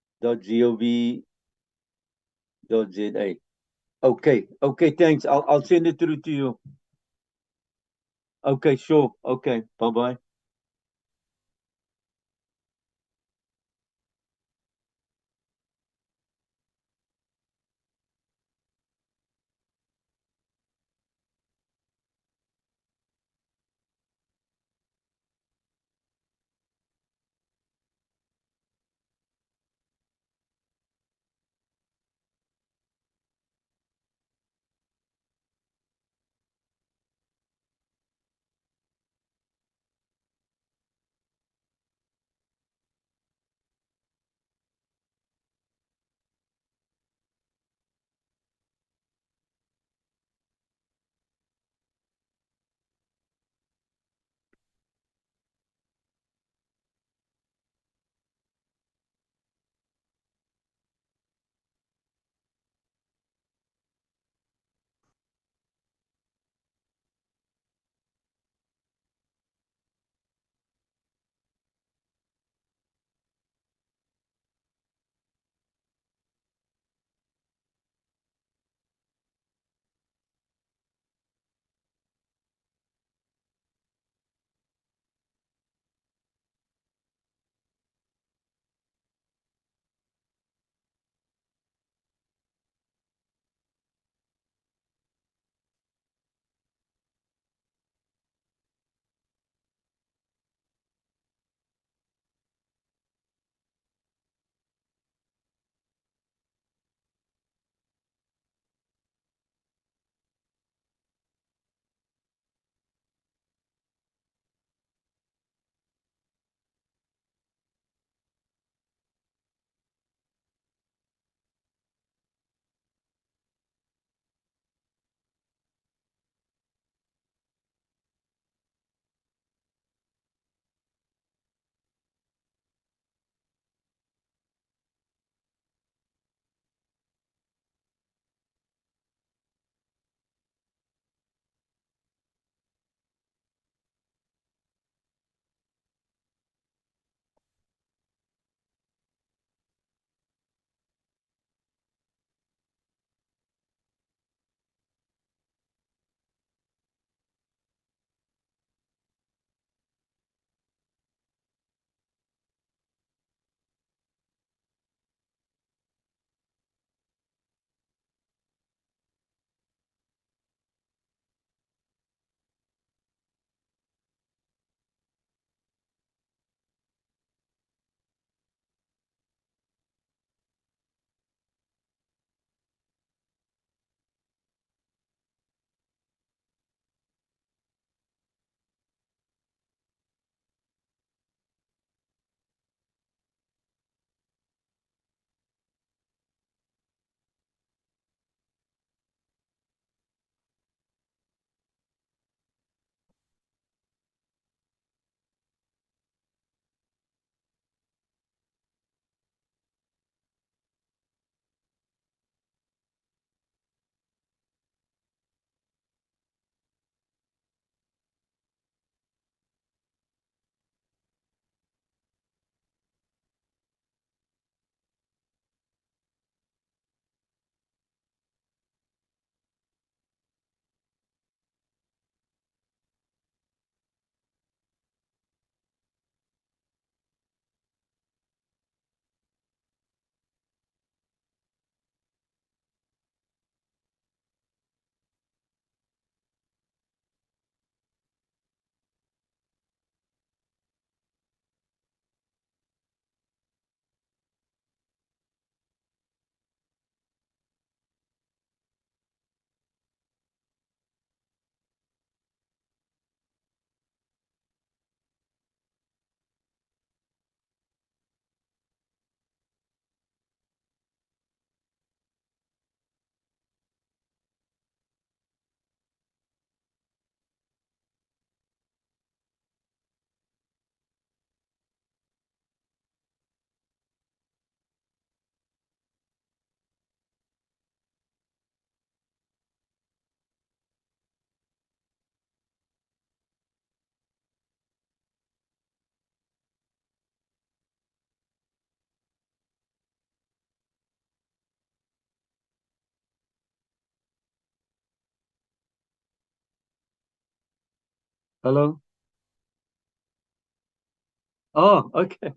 lake.gov.za. Okay, okay, thanks. I'll send it through to you. Okay, sure. Okay, bye bye. Hello? Oh, okay.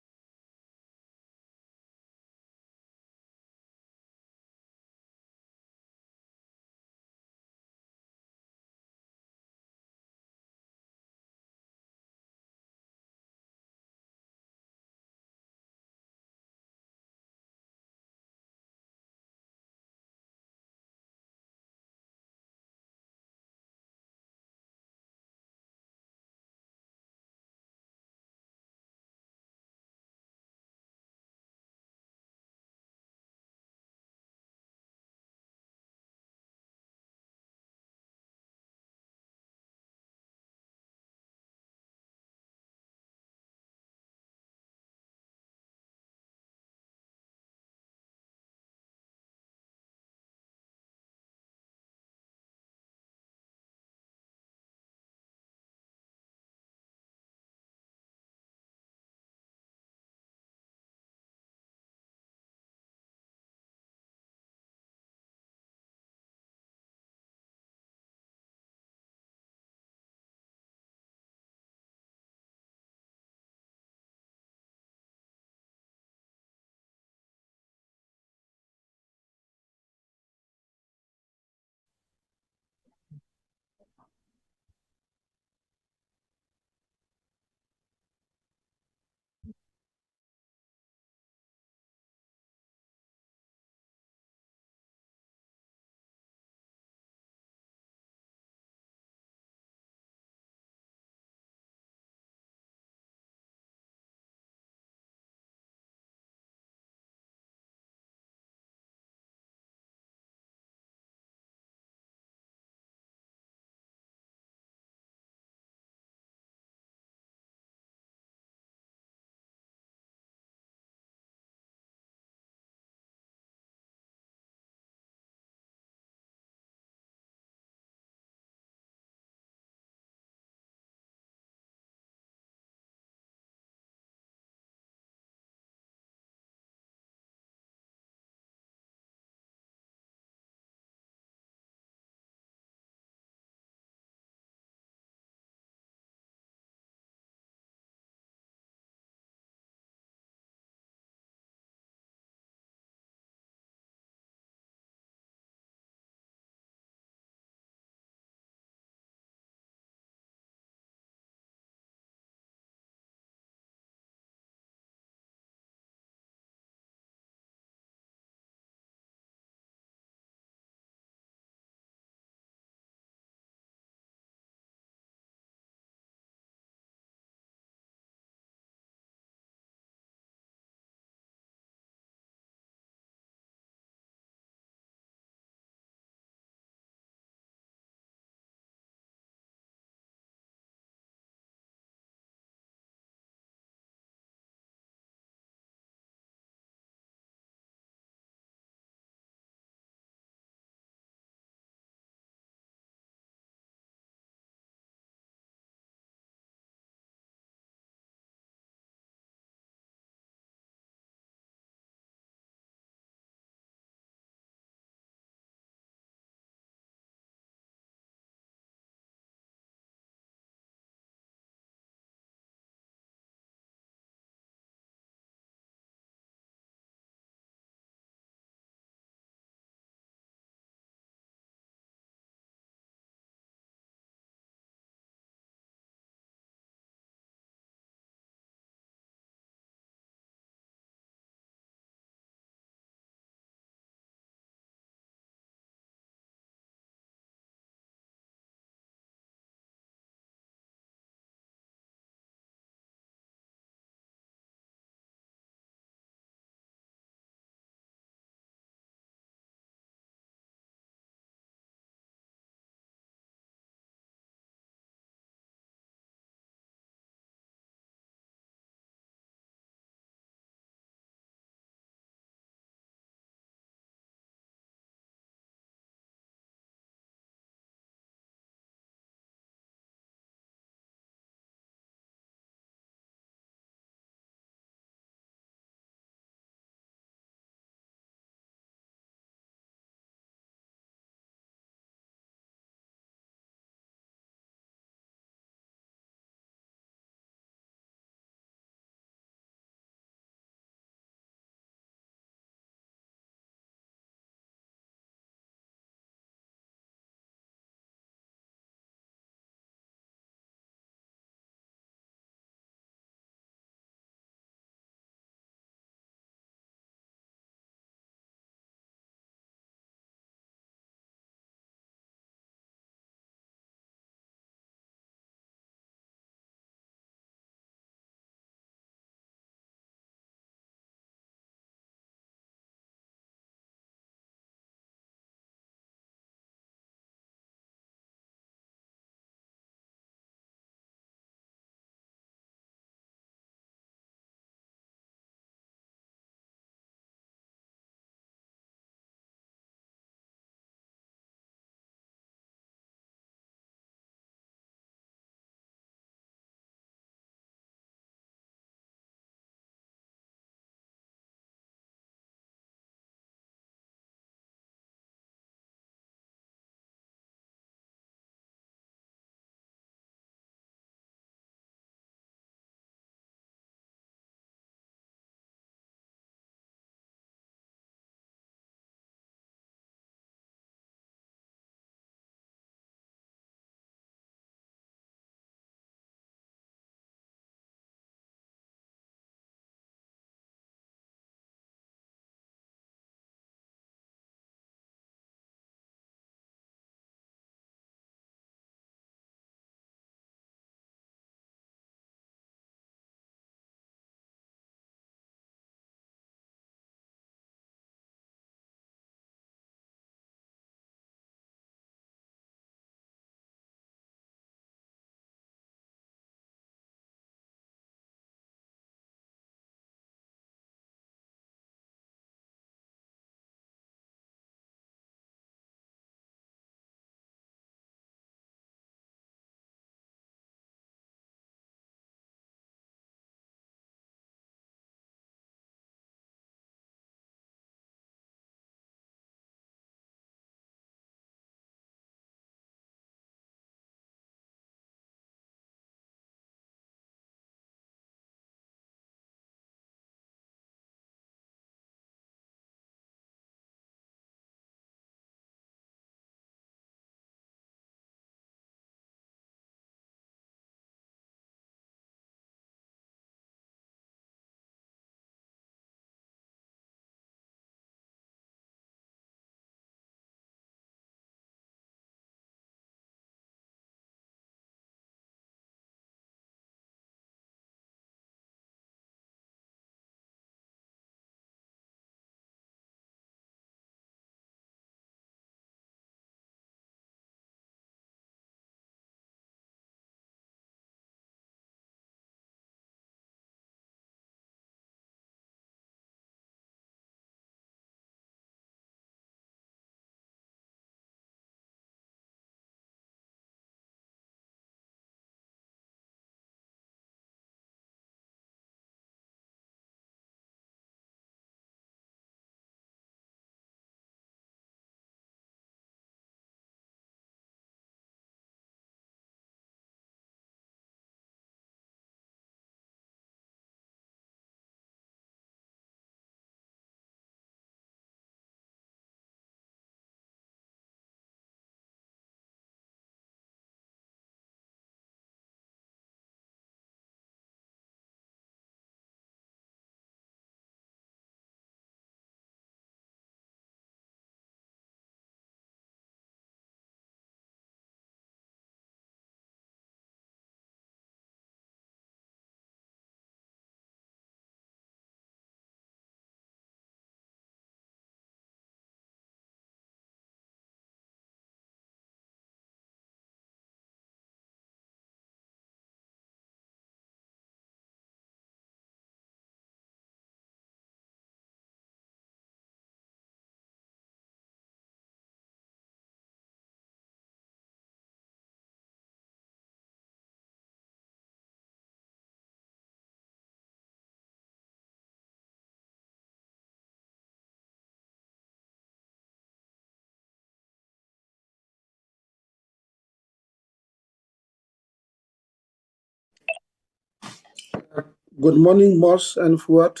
Good morning, Moss and Fuat.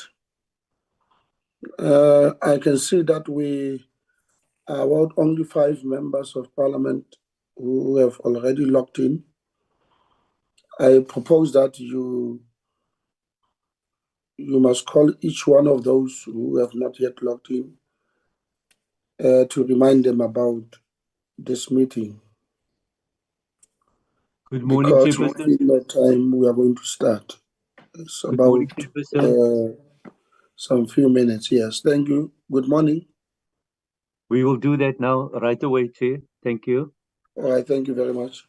I can see that we are about only 5 members of parliament who have already logged in. I propose that you must call each one of those who have not yet logged in to remind them about this meeting. Good morning, Because Chairperson. within no time we are going to start. It's Good morning, about Chairperson. some few minutes. Yes, thank you. Good morning. We will do that now, right away, Chair. Thank you. All right, thank you very much.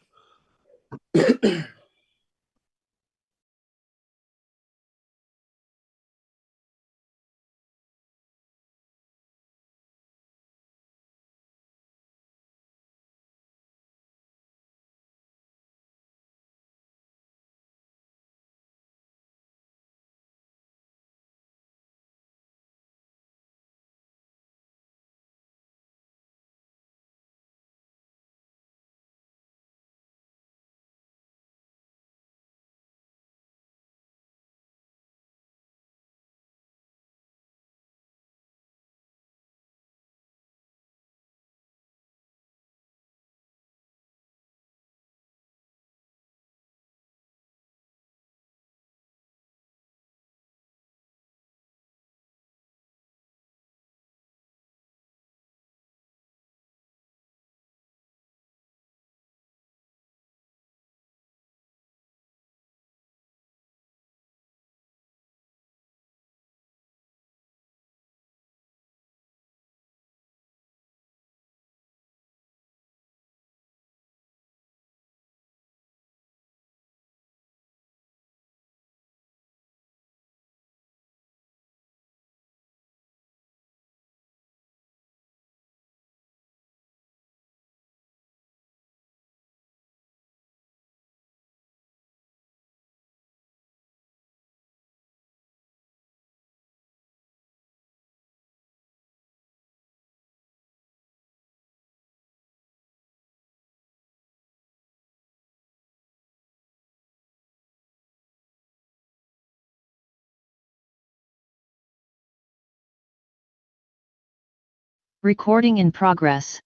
Recording in progress.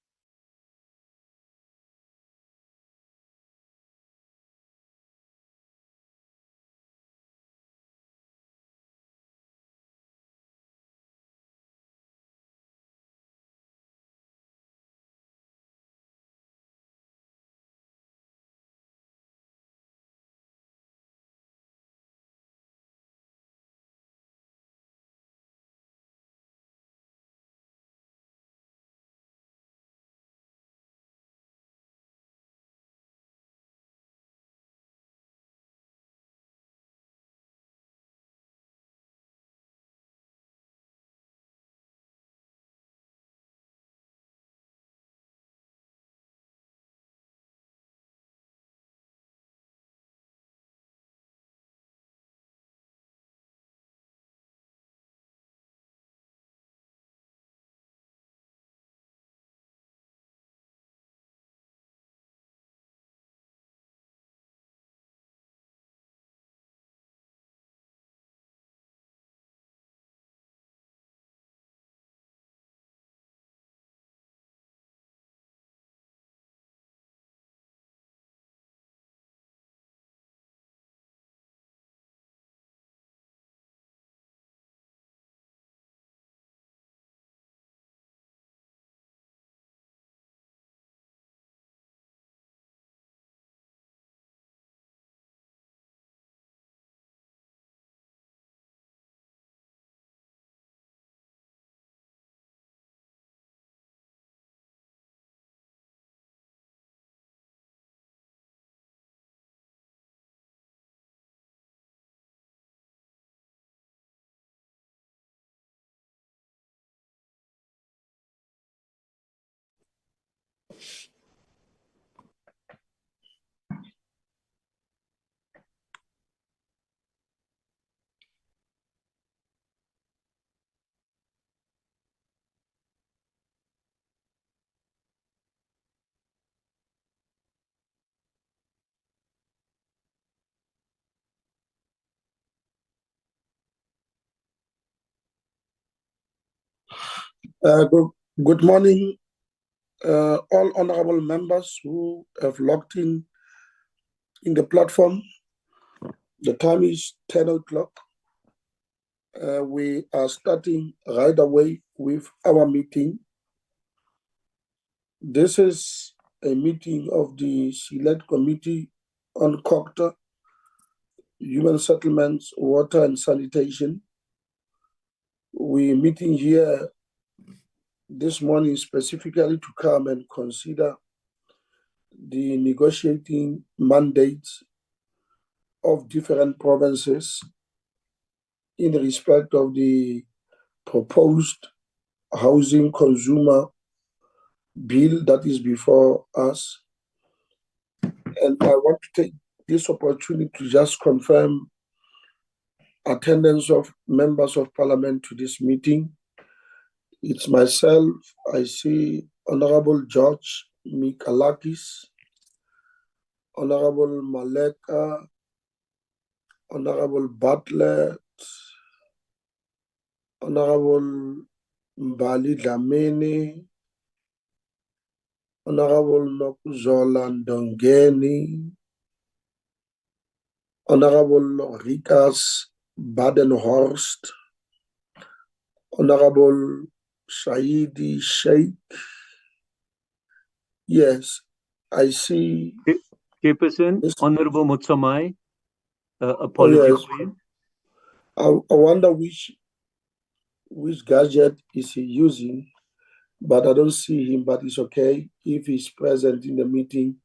Good morning, all honorable members who have logged in the platform. The time is 10 o'clock. We are starting right away with our meeting. This is a meeting of the Select Committee on Cooperative, Human Settlements, Water and Sanitation. We're meeting here this morning specifically to come and consider the negotiating mandates of different provinces in respect of the proposed housing consumer bill that is before us. And I want to take this opportunity to just confirm attendance of members of parliament to this meeting. It's myself. I see Honorable George Mikalakis, Honorable Maleka, Honorable Butler, Honorable Mbali Dlamini, Honorable Nokuzola Ndongeni, Honorable Rikas Badenhorst, Honorable Saidi Sheikh. Yes, I see. Chairperson, Honorable Mutsamai, apology for you. I wonder which gadget is he using, but I don't see him, but it's okay. If he's present in the meeting,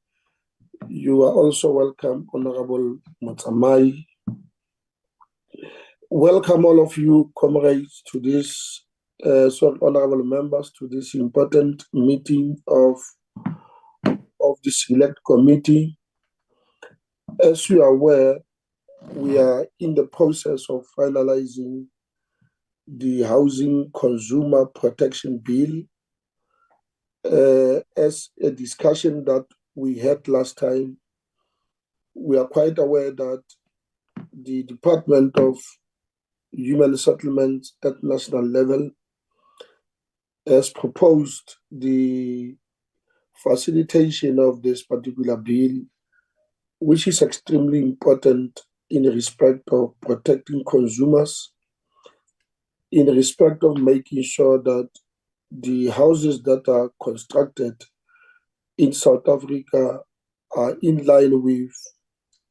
you are also welcome, Honorable Mutsamai. Welcome all of you, comrades, to this, honorable members, to this important meeting of the Select Committee. As you are aware, we are in the process of finalizing the Housing Consumer Protection Bill. As a discussion that we had last time, we are quite aware that the Department of Human Settlements at national level has proposed the facilitation of this particular bill, which is extremely important in respect of protecting consumers, in respect of making sure that the houses that are constructed in South Africa are in line with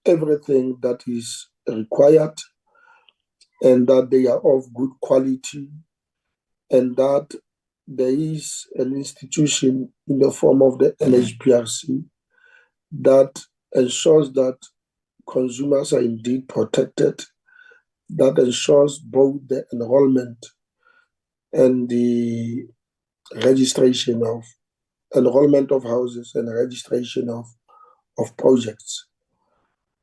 everything that is required, and that they are of good quality, and that there is an institution in the form of the NHPRC that ensures that consumers are indeed protected, that ensures both the enrollment and the registration of enrollment of houses and registration of projects.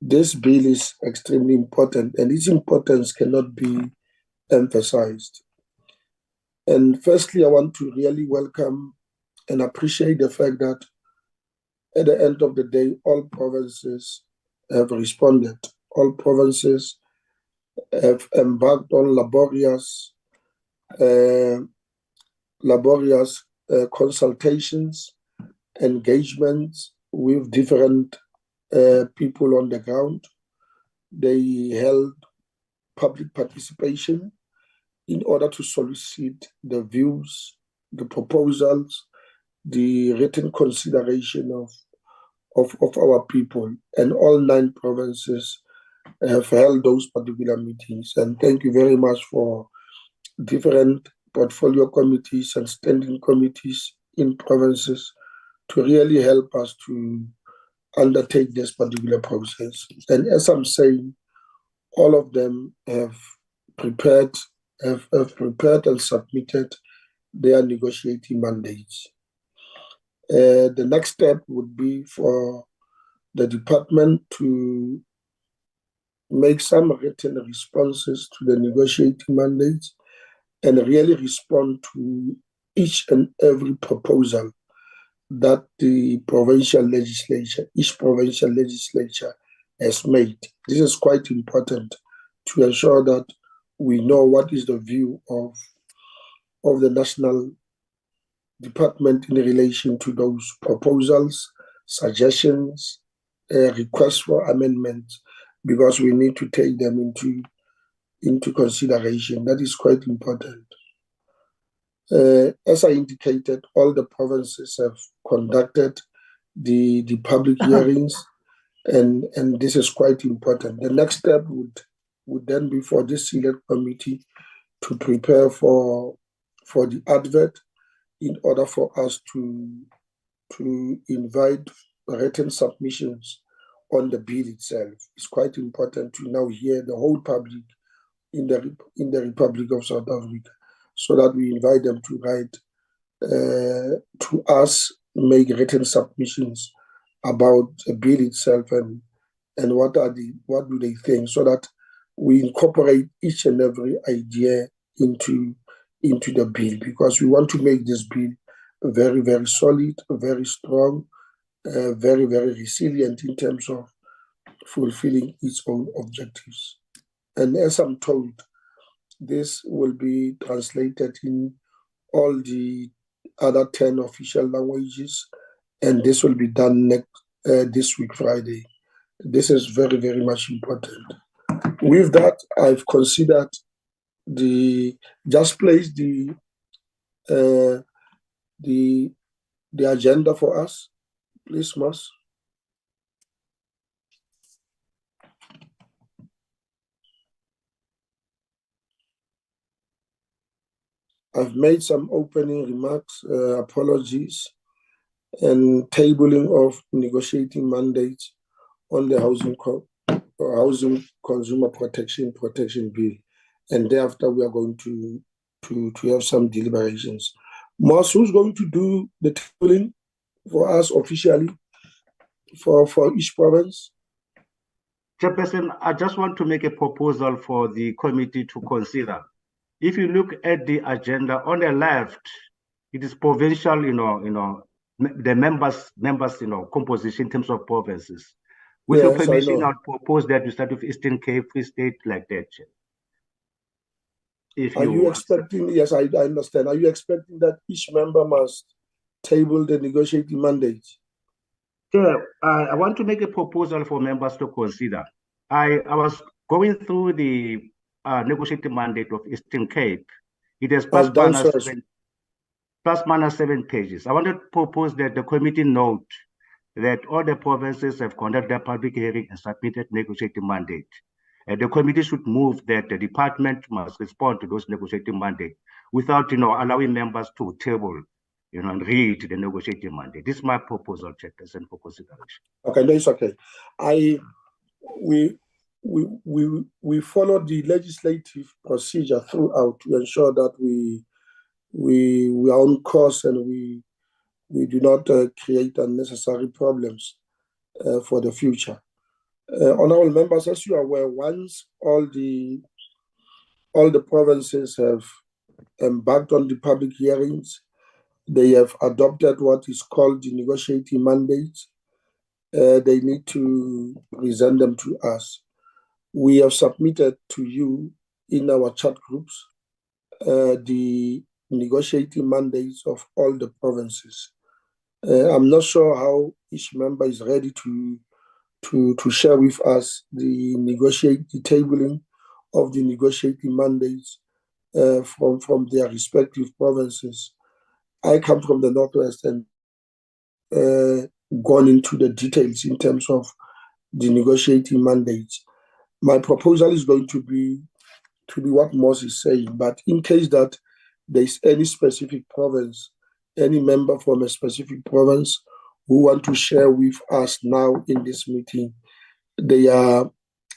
This bill is extremely important, and its importance cannot be emphasized. And firstly, I want to really welcome and appreciate the fact that at the end of the day, all provinces have responded. All provinces have embarked on laborious consultations, engagements with different people on the ground. They held public participation in order to solicit the views, the proposals, the written consideration of our people. And all 9 provinces have held those particular meetings. And thank you very much for different portfolio committees and standing committees in provinces to really help us to undertake this particular process. And as I'm saying, all of them have prepared and submitted their negotiating mandates. The next step would be for the department to make some written responses to the negotiating mandates and really respond to each and every proposal that each provincial legislature has made. This is quite important to ensure that we know what is the view of the national department in relation to those proposals, suggestions, requests for amendments, because we need to take them into consideration. That is quite important. As I indicated, all the provinces have conducted the public hearings, and this is quite important. The next step would then be for this select committee to prepare for the advert in order for us to invite written submissions on the bill itself. It's quite important to now hear the whole public in the Republic of South Africa, so that we invite them to write to us, make written submissions about the bill itself, and what do they think, so that we incorporate each and every idea into the bill, because we want to make this bill very, very solid, very strong, very, very resilient in terms of fulfilling its own objectives. And as I'm told, this will be translated in all the other 10 official languages, and this will be done this week, Friday. This is very, very much important. With that, I've considered just placed the agenda for us, please, Moss. I've made some opening remarks, apologies, and tabling of negotiating mandates on the Housing Consumer Protection Bill, and thereafter we are going to have some deliberations. Moss, who's going to do the tabling for us officially for each province? Chairperson, I just want to make a proposal for the committee to consider. If you look at the agenda on the left, it is provincial, the members, composition in terms of provinces. With your permission, I'll propose that we start with Eastern Cape, Free State, like that. Are you expecting, yes, I understand. Are you expecting that each member must table the negotiating mandate? Yeah, I want to make a proposal for members to consider. I was going through the negotiating mandate of Eastern Cape. It has plus minus 7 pages. I want to propose that the committee note that all the provinces have conducted a public hearing and submitted negotiating mandate. And the committee should move that the department must respond to those negotiating mandate without, allowing members to table, and read the negotiating mandate. This is my proposal, Chairperson, for consideration. Okay, no, it's okay. We follow the legislative procedure throughout to ensure that we are on course, and we do not create unnecessary problems for the future. Honorable members, as you are aware, once all the provinces have embarked on the public hearings, they have adopted what is called the negotiating mandate. They need to present them to us. We have submitted to you in our chat groups the negotiating mandates of all the provinces. I'm not sure how each member is ready to share with us the tabling of the negotiating mandates from their respective provinces. I come from the Northwest and gone into the details in terms of the negotiating mandates. My proposal is going to be what Moss is saying, but in case that there is any specific province, any member from a specific province who want to share with us now in this meeting their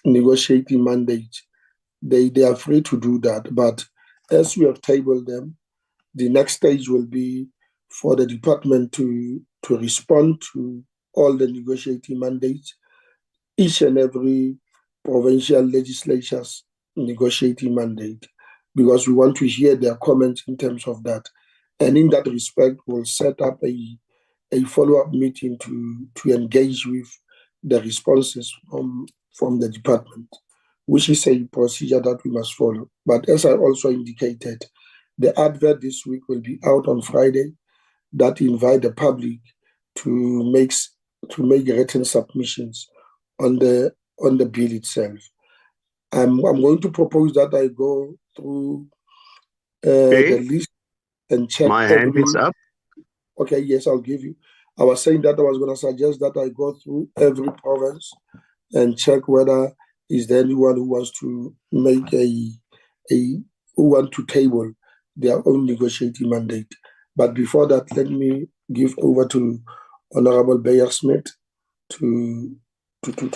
negotiating mandate, they are free to do that. But as we have tabled them, the next stage will be for the department to respond to all the negotiating mandates, each and every provincial legislature's negotiating mandate, because we want to hear their comments in terms of that. And in that respect, we'll set up a follow-up meeting to engage with the responses from the department, which is a procedure that we must follow. But as I also indicated, the advert this week will be out on Friday, that invite the public to make written submissions on the bill itself. I'm going to propose that I go through the list and check. My hand is up. Okay, yes, I'll give you. I was saying that I was going to suggest that I go through every province and check whether is there anyone who wants to make who want to table their own negotiating mandate. But before that, let me give over to Honorable Bayer Smith to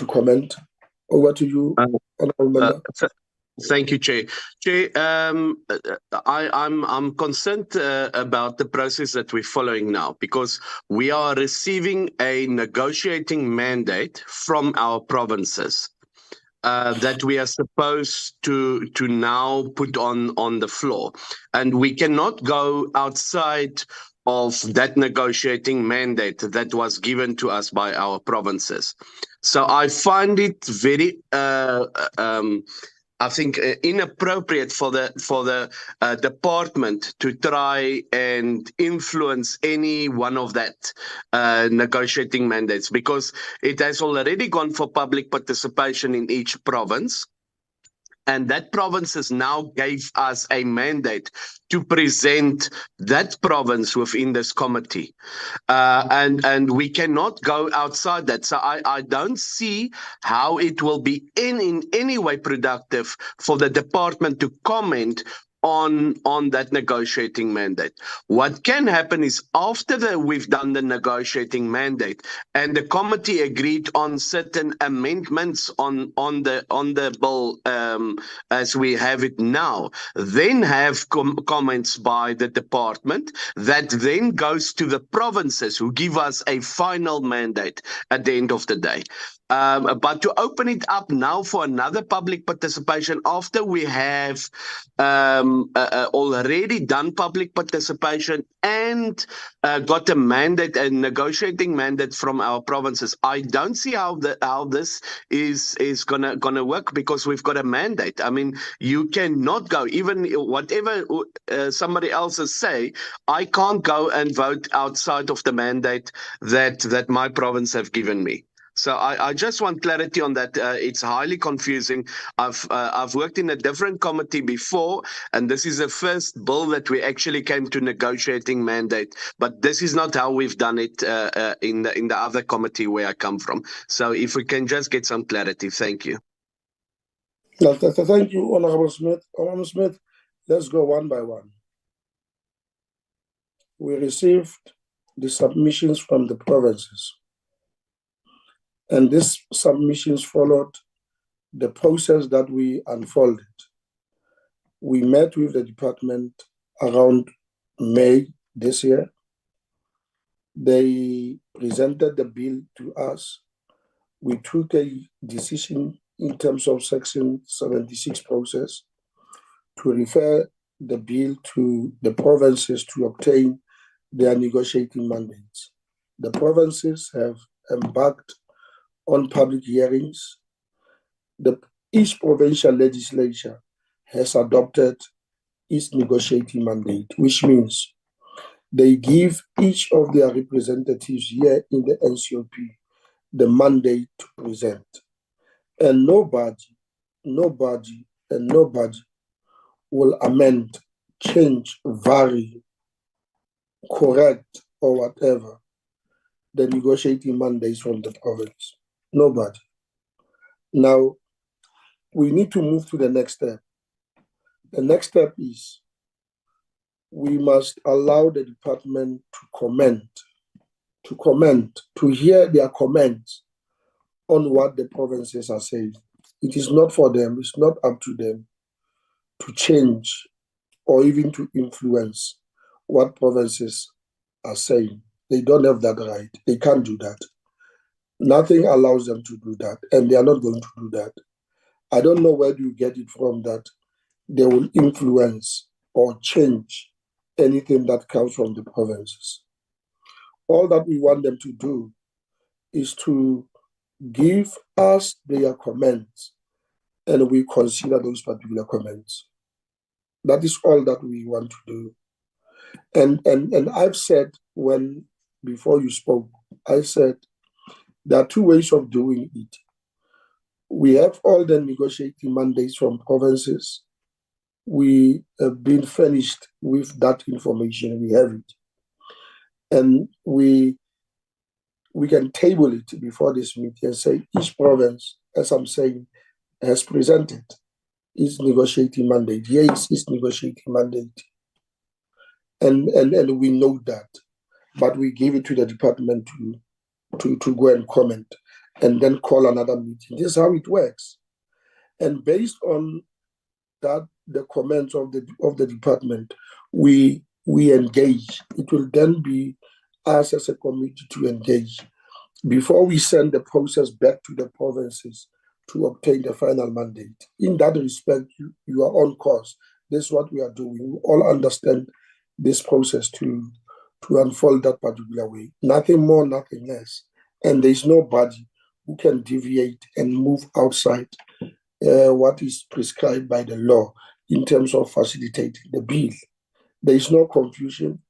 comment. Over to you, Honorable Member. Thank you, Chair. Chair, I'm concerned about the process that we're following now, because we are receiving a negotiating mandate from our provinces that we are supposed to now put on the floor, and we cannot go outside of that negotiating mandate that was given to us by our provinces. So I find it very I think inappropriate for the department to try and influence any one of that negotiating mandates, because it has already gone for public participation in each province. And that provinces now gave us a mandate to present that province within this committee. And we cannot go outside that. So I don't see how it will be in any way productive for the department to comment on that negotiating mandate. What can happen is, after we've done the negotiating mandate and the committee agreed on certain amendments on the bill as we have it now, then have comments by the department that then goes to the provinces, who give us a final mandate at the end of the day. But to open it up now for another public participation after we have already done public participation and got a mandate, a negotiating mandate from our provinces, I don't see how this is gonna work, because we've got a mandate. I mean, you cannot go, even whatever somebody else say, I can't go and vote outside of the mandate that my province have given me. So I just want clarity on that. It's highly confusing. I've worked in a different committee before, and this is the first bill that we actually came to negotiating mandate. But this is not how we've done it in the other committee where I come from. So if we can just get some clarity, thank you. Thank you, Honorable Smith. Honorable Smith, let's go one by one. We received the submissions from the provinces, and these submissions followed the process that we unfolded. We met with the department around May this year. They presented the bill to us. We took a decision in terms of Section 76 process to refer the bill to the provinces to obtain their negotiating mandates. The provinces have embarked on public hearings. Each provincial legislature has adopted its negotiating mandate, which means they give each of their representatives here in the NCOP the mandate to present. And nobody will amend, change, vary, correct, or whatever the negotiating mandates from the province. Nobody. Now, we need to move to the next step. The next step is we must allow the department to hear their comments on what the provinces are saying. It is not for them, it's not up to them to change or even to influence what provinces are saying. They don't have that right. They can't do that. Nothing allows them to do that, and they are not going to do that. I don't know where you get it from that they will influence or change anything that comes from the provinces. All that we want them to do is to give us their comments, and we consider those particular comments. That is all that we want to do. And I've said before you spoke, I said there are two ways of doing it. We have all the negotiating mandates from provinces. We have been furnished with that information. We have it. And we can table it before this meeting and say each province, as I'm saying, has presented its negotiating mandate. Here is its negotiating mandate. And we know that. But we give it to the department to go and comment and then call another meeting. This is how it works. And based on that, the comments of the department, we engage. It will then be us as a committee to engage before we send the process back to the provinces to obtain the final mandate. In that respect, you are on course. This is what we are doing. We all understand this process to unfold that particular way. Nothing more, nothing less. And there's nobody who can deviate and move outside what is prescribed by the law in terms of facilitating the bill. There is no confusion.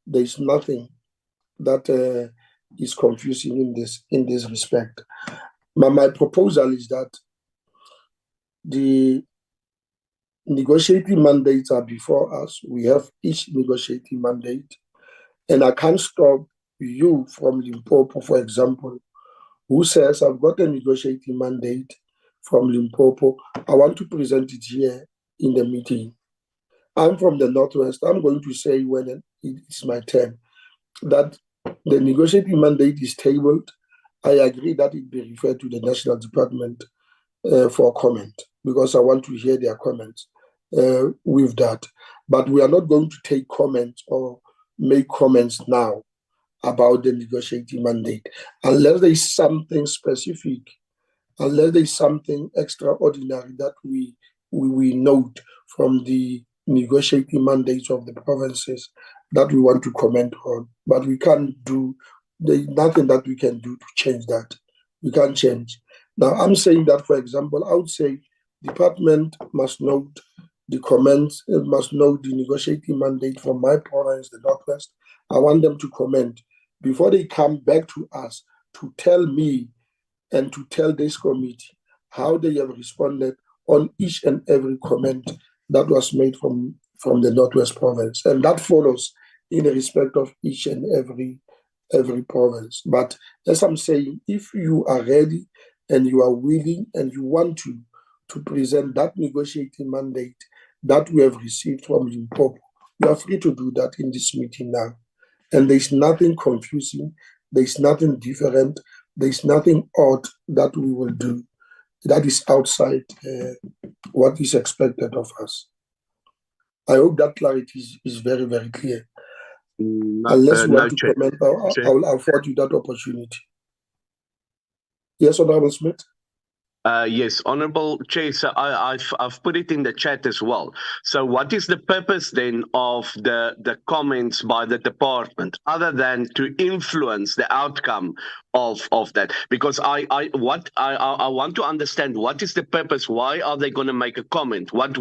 There is nothing that is confusing in this respect. My proposal is that the negotiating mandates are before us. We have each negotiating mandate, and I can't stop you from Limpopo, for example, who says, I've got a negotiating mandate from Limpopo. I want to present it here in the meeting. I'm from the Northwest. I'm going to say when it's my turn that the negotiating mandate is tabled. I agree that it be referred to the National Department for comment because I want to hear their comments with that. But we are not going to take comments or make comments now about the negotiating mandate unless there is something specific, unless there is something extraordinary that we note from the negotiating mandates of the provinces that we want to comment on. But we can't do, there's nothing that we can do to change that. We can't change. Now, I'm saying that, for example, I would say department must note the comments, must note the negotiating mandate from my province, the Northwest. I want them to comment before they come back to us to tell me and to tell this committee how they have responded on each and every comment that was made from the Northwest province. And that follows in respect of each and every province. But as I'm saying, if you are ready and you are willing and you want to present that negotiating mandate that we have received from Limpopo, you are free to do that in this meeting now. And there's nothing confusing, there's nothing different, there's nothing odd that we will do that is outside what is expected of us. I hope that clarity is very, very clear. Unless you want to comment, I'll afford you that opportunity. Yes, Honorable Smith? Yes, Honorable Chair, so I've put it in the chat as well. So what is the purpose then of the comments by the department other than to influence the outcome of that? Because I want to understand what is the purpose. Why are they going to make a comment? What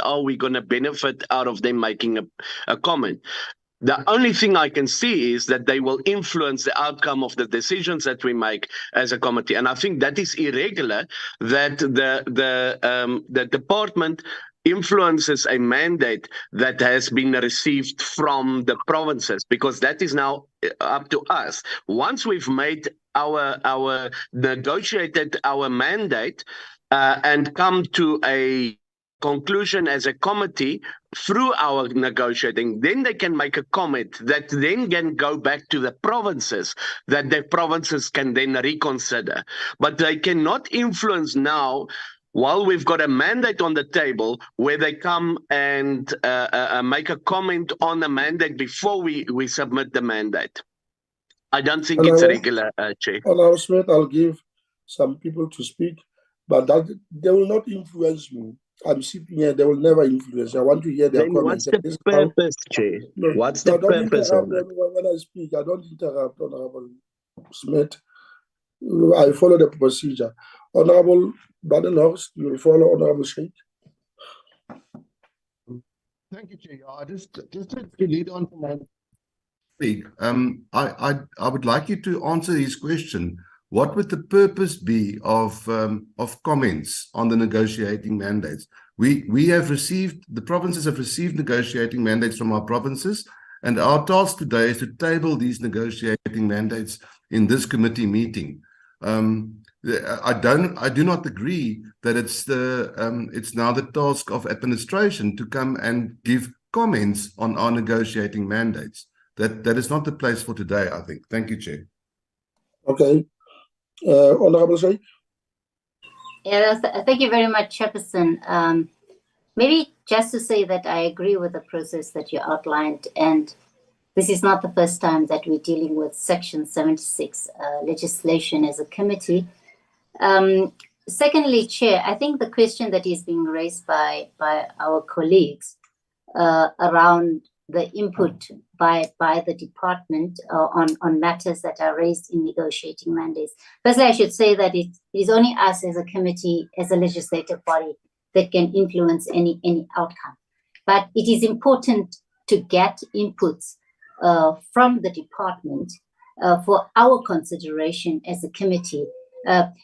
are we going to benefit out of them making a comment? The only thing I can see is that they will influence the outcome of the decisions that we make as a committee. And I think that is irregular, that the department influences a mandate that has been received from the provinces, because that is now up to us. Once we've made our negotiated our mandate and come to a conclusion as a committee through our negotiating, then they can make a comment that then can go back to the provinces, that the provinces can then reconsider. But they cannot influence now while we've got a mandate on the table where they come and make a comment on the mandate before we submit the mandate. I don't think it's regular, Chair. Honorable Smith, I'll give some people to speak, but that they will not influence me. I'm sitting here, they will never influence. I want to hear their comments. What's the purpose, Chair? What's the purpose of that? When I speak, I don't interrupt, Honorable Smith. I follow the procedure. Honorable Badenhorst, you will follow Honorable Sheikh. Thank you, Chair. Just to lead on to my colleague, I would like you to answer his question. What would the purpose be of comments on the negotiating mandates? We have received, the provinces have received negotiating mandates from our provinces, and our task today is to table these negotiating mandates in this committee meeting. I do not agree that it's now the task of administration to come and give comments on our negotiating mandates. That is not the place for today, I think. Thank you, Chair. Okay. Honorable Sheikh. Yeah, thank you very much, Chairperson. Maybe just to say that I agree with the process that you outlined, and this is not the first time that we're dealing with Section 76 legislation as a committee. Secondly, Chair, I think the question that is being raised by our colleagues around the input by the department on matters that are raised in negotiating mandates. Firstly, I should say that it is only us as a committee, as a legislative body, that can influence any outcome. But it is important to get inputs from the department for our consideration as a committee,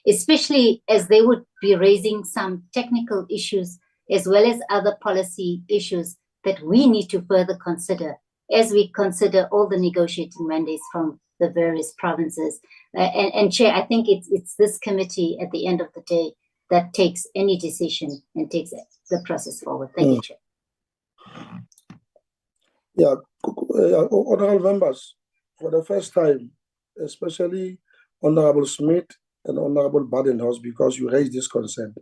especially as they would be raising some technical issues as well as other policy issues that we need to further consider as we consider all the negotiating mandates from the various provinces. And Chair, I think it's this committee at the end of the day that takes any decision and takes the process forward. Thank you, Chair. Yeah, honorable members, for the first time, especially Honorable Smith and Honorable Badenhorst, because you raised this concern,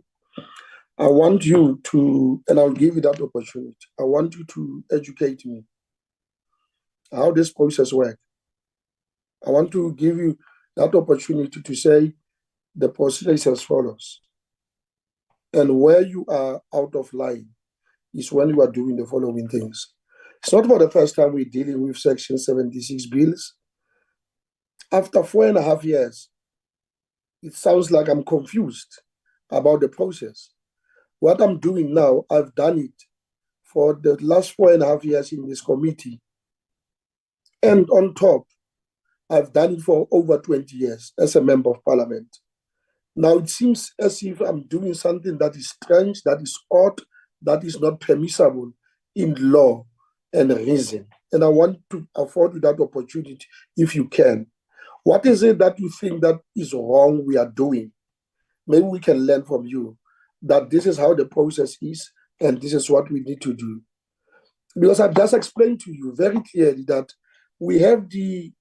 I want you to, and I'll give you that opportunity, I want you to educate me how this process works. I want to give you that opportunity to say the procedure is as follows. And where you are out of line is when you are doing the following things. It's not for the first time we're dealing with Section 76 bills. After 4.5 years, it sounds like I'm confused about the process. What I'm doing now, I've done it for the last 4.5 years in this committee. And on top, I've done it for over 20 years as a member of parliament. Now it seems as if I'm doing something that is strange, that is odd, that is not permissible in law and reason. And I want to afford you that opportunity if you can. What is it that you think that is wrong we are doing? Maybe we can learn from you that this is how the process is and this is what we need to do. Because I've just explained to you very clearly that we have the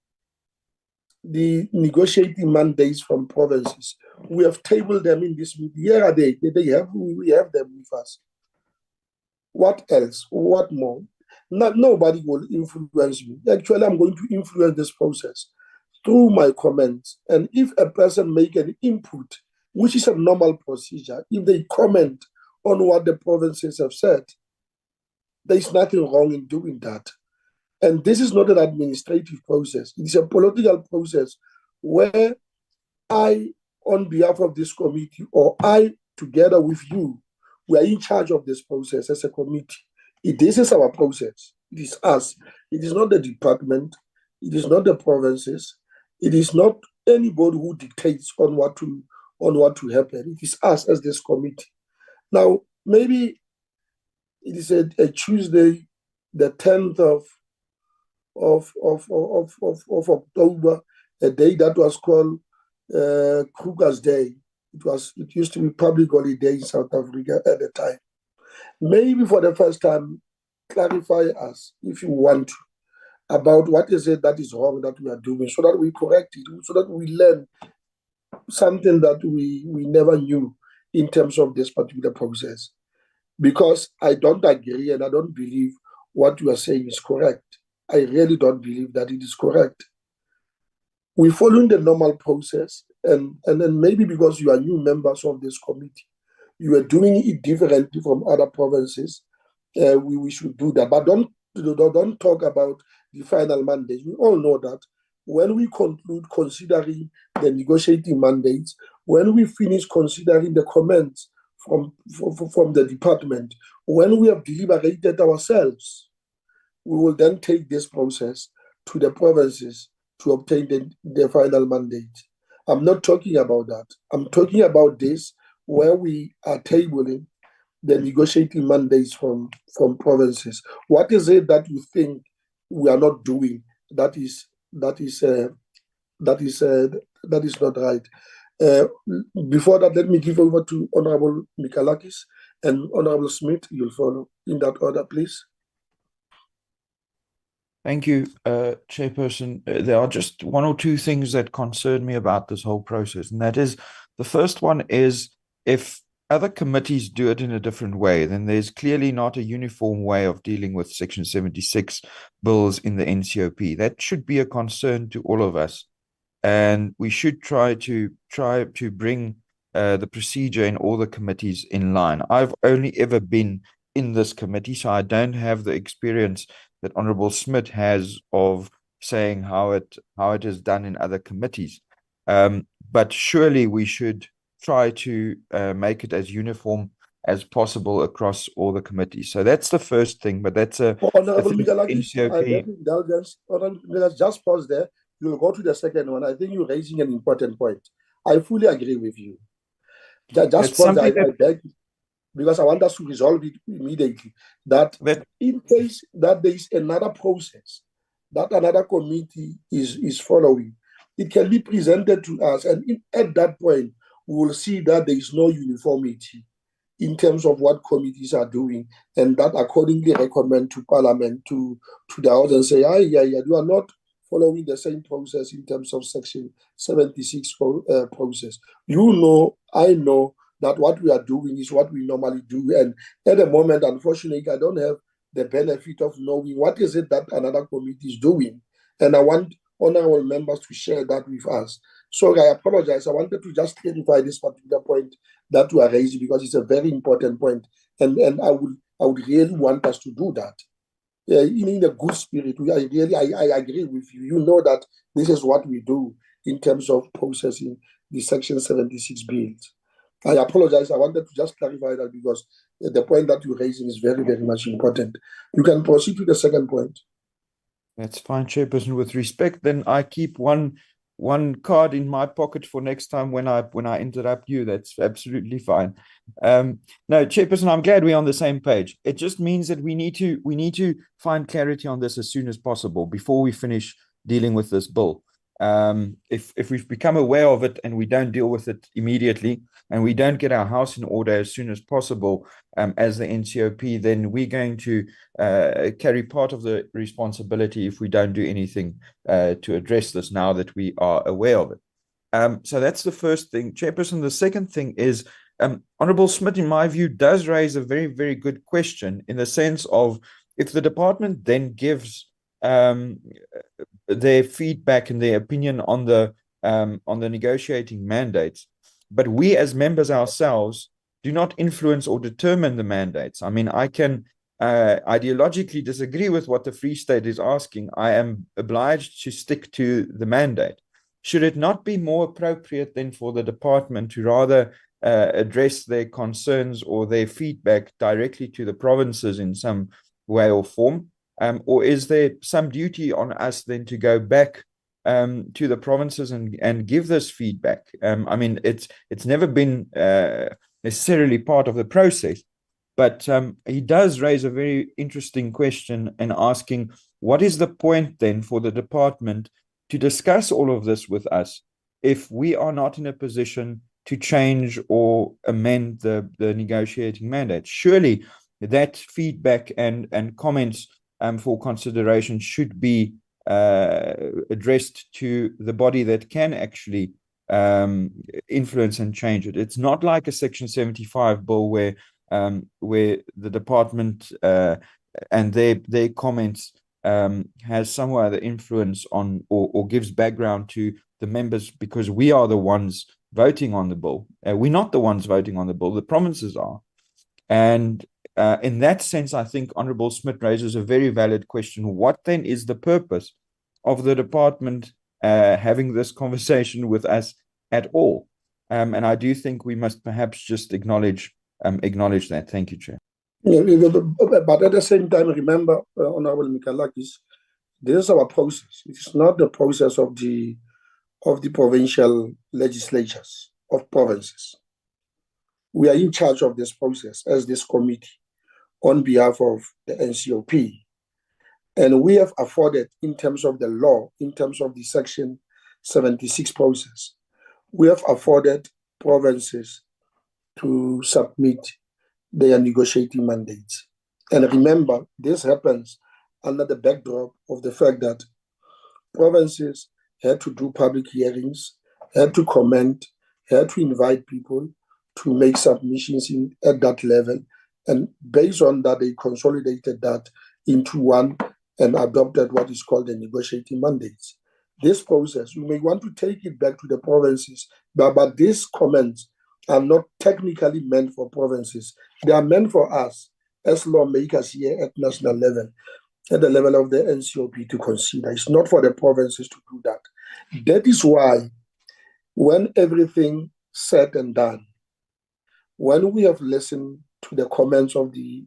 negotiating mandates from provinces. We have tabled them in this meeting. Here are they. We have them with us. What else? What more? Nobody will influence me. Actually, I'm going to influence this process through my comments. And if a person make an input, which is a normal procedure, if they comment on what the provinces have said, there is nothing wrong in doing that. And this is not an administrative process. It is a political process where I, on behalf of this committee, or I, together with you, we are in charge of this process as a committee. This is our process. It is us. It is not the department. It is not the provinces. It is not anybody who dictates on what to happen. It is us as this committee. Now, maybe it is a Tuesday, the 10th of October, a day that was called Kruger's Day. It used to be public holiday in South Africa at the time. Maybe for the first time, clarify us, if you want to, about what is it that is wrong that we are doing, so that we correct it, so that we learn something that we never knew in terms of this particular process. Because I don't agree and I don't believe what you are saying is correct. I really don't believe that it is correct. We're following the normal process, and then maybe because you are new members of this committee, you are doing it differently from other provinces. We should do that, but don't talk about the final mandate. We all know that when we conclude considering the negotiating mandates, when we finish considering the comments from the department. When we have deliberated ourselves, we will then take this process to the provinces to obtain the final mandate. I'm not talking about that. I'm talking about this where we are tabling the negotiating mandates from provinces. What is it that you think we are not doing that is not right? Before that, let me give over to Honorable Mikalakis and Honorable Smith. You'll follow in that order, please. Thank you, Chairperson. There are just one or two things that concern me about this whole process, and that is, the first one is, if other committees do it in a different way, then there's clearly not a uniform way of dealing with Section 76 bills in the NCOP. That should be a concern to all of us, and we should try to bring the procedure in all the committees in line. I've only ever been in this committee, so I don't have the experience that Honorable Smith has of saying how it is done in other committees. But surely we should try to make it as uniform as possible across all the committees. So that's the first thing, but that's Honorable Mikalakis, just pause there. You'll go to the second one. I think you're raising an important point. I fully agree with you. Just pause there, I beg, because I want us to resolve it immediately. That in case that there is another process that another committee is following, it can be presented to us, and at that point, we will see that there is no uniformity in terms of what committees are doing, and that accordingly recommend to Parliament, to the House, and say, you are not following the same process in terms of Section 76 process. You know, I know that what we are doing is what we normally do, and at the moment, unfortunately, I don't have the benefit of knowing what is it that another committee is doing, and I want honorable members to share that with us. So I apologize. I wanted to just clarify this particular point that you are raising, because it's a very important point, and I would really want us to do that. In a good spirit, I agree with you. You know that this is what we do in terms of processing the Section 76 bills. I apologize. I wanted to just clarify that, because the point that you're raising is very, very much important. You can proceed to the second point. That's fine, Chairperson. With respect, then I keep one card in my pocket for next time when I interrupt you. That's absolutely fine. No, Chairperson, I'm glad we're on the same page. It just means that we need to find clarity on this as soon as possible before we finish dealing with this bill. If we've become aware of it and we don't deal with it immediately, and we don't get our house in order as soon as possible, as the NCOP, then we're going to carry part of the responsibility if we don't do anything to address this now that we are aware of it. So that's the first thing, Chairperson. The second thing is, Honorable Smith, in my view, does raise a very, very good question, in the sense of, if the department then gives their feedback and their opinion on the negotiating mandates, but we as members ourselves do not influence or determine the mandates. I mean, I can ideologically disagree with what the Free State is asking. I am obliged to stick to the mandate. Should it not be more appropriate then for the department to rather address their concerns or their feedback directly to the provinces in some way or form? Or is there some duty on us then to go back to the provinces and give this feedback? I mean, it's never been necessarily part of the process, but he does raise a very interesting question in asking, what is the point then for the department to discuss all of this with us if we are not in a position to change or amend the negotiating mandate? Surely that feedback and comments for consideration should be addressed to the body that can actually influence and change it. It's not like a Section 75 bill where the department and their comments has some other influence on or gives background to the members, because we are the ones voting on the bill. We're not the ones voting on the bill, the provinces are. And in that sense, I think Honorable Smith raises a very valid question. What then is the purpose of the department having this conversation with us at all? And I do think we must perhaps just acknowledge acknowledge that. Thank you, Chair. Yeah, but at the same time, remember, Honorable Mikalakis, this is our process. It is not the process of the provincial legislatures of provinces. We are in charge of this process as this committee on behalf of the NCOP. And we have afforded, in terms of the law, in terms of the Section 76 process, we have afforded provinces to submit their negotiating mandates. And remember, this happens under the backdrop of the fact that provinces had to do public hearings, had to comment, had to invite people to make submissions at that level. And based on that, they consolidated that into one and adopted what is called the negotiating mandates. This process, you may want to take it back to the provinces, but these comments are not technically meant for provinces. They are meant for us as lawmakers here at national level, at the level of the NCOP to consider. It's not for the provinces to do that. That is why when everything said and done, when we have listened to the comments of the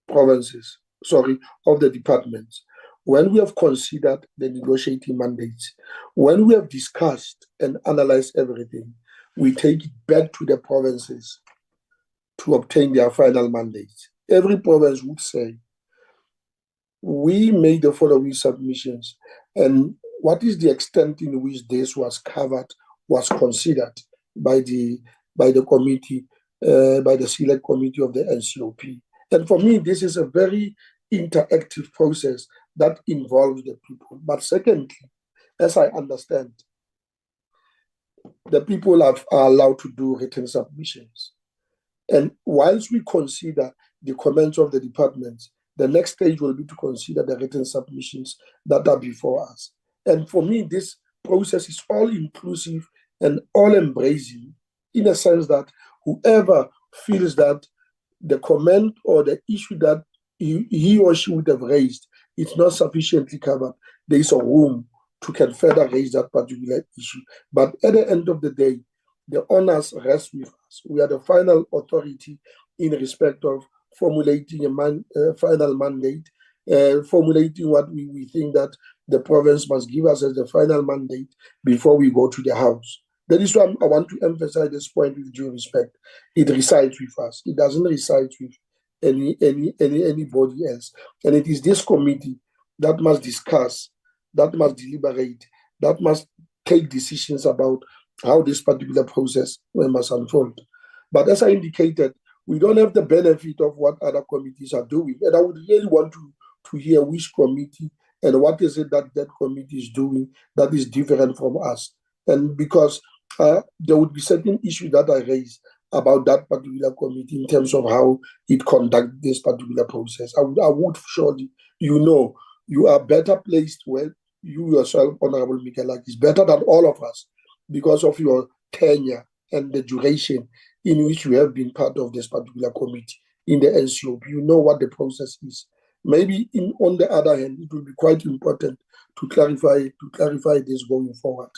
provinces, of the departments, when we have considered the negotiating mandates, when we have discussed and analyzed everything, we take it back to the provinces to obtain their final mandates. Every province would say, we made the following submissions, and what is the extent in which this was covered, was considered by the committee, by the select committee of the NCOP. And for me, this is a very interactive process that involves the people. But secondly, as I understand, the people are allowed to do written submissions. And whilst we consider the comments of the departments, the next stage will be to consider the written submissions that are before us. And for me, this process is all-inclusive and all-embracing, in a sense that whoever feels that the comment or the issue that he or she would have raised is not sufficiently covered, there is a room to can further raise that particular issue. But at the end of the day, the honors rest with us. We are the final authority in respect of formulating a final mandate, formulating what we think that the province must give us as the final mandate before we go to the House. That is why I want to emphasize this point with due respect. It resides with us. It doesn't reside with anybody else. And it is this committee that must discuss, that must deliberate, that must take decisions about how this particular process must unfold. But as I indicated, we don't have the benefit of what other committees are doing. And I would really want to hear which committee and what is it that committee is doing that is different from us. And because there would be certain issues that I raise about that particular committee in terms of how it conducts this particular process. I would surely, you are better placed where you yourself, Honorable Mikelak, is better than all of us because of your tenure and the duration in which you have been part of this particular committee in the NCOP. You know what the process is. Maybe on the other hand, it will be quite important to clarify this going forward.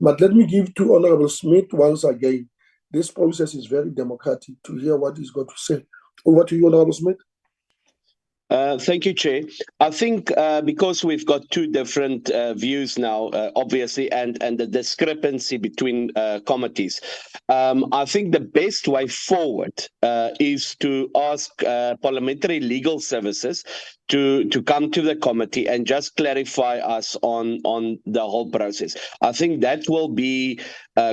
But let me give to Honorable Smith once again. This process is very democratic to hear what he's got to say. Over to you, Honorable Smith. Thank you, Chair. I think because we've got two different views now, obviously, and the discrepancy between committees, I think the best way forward is to ask Parliamentary Legal Services to come to the committee and just clarify us on the whole process. I think that will be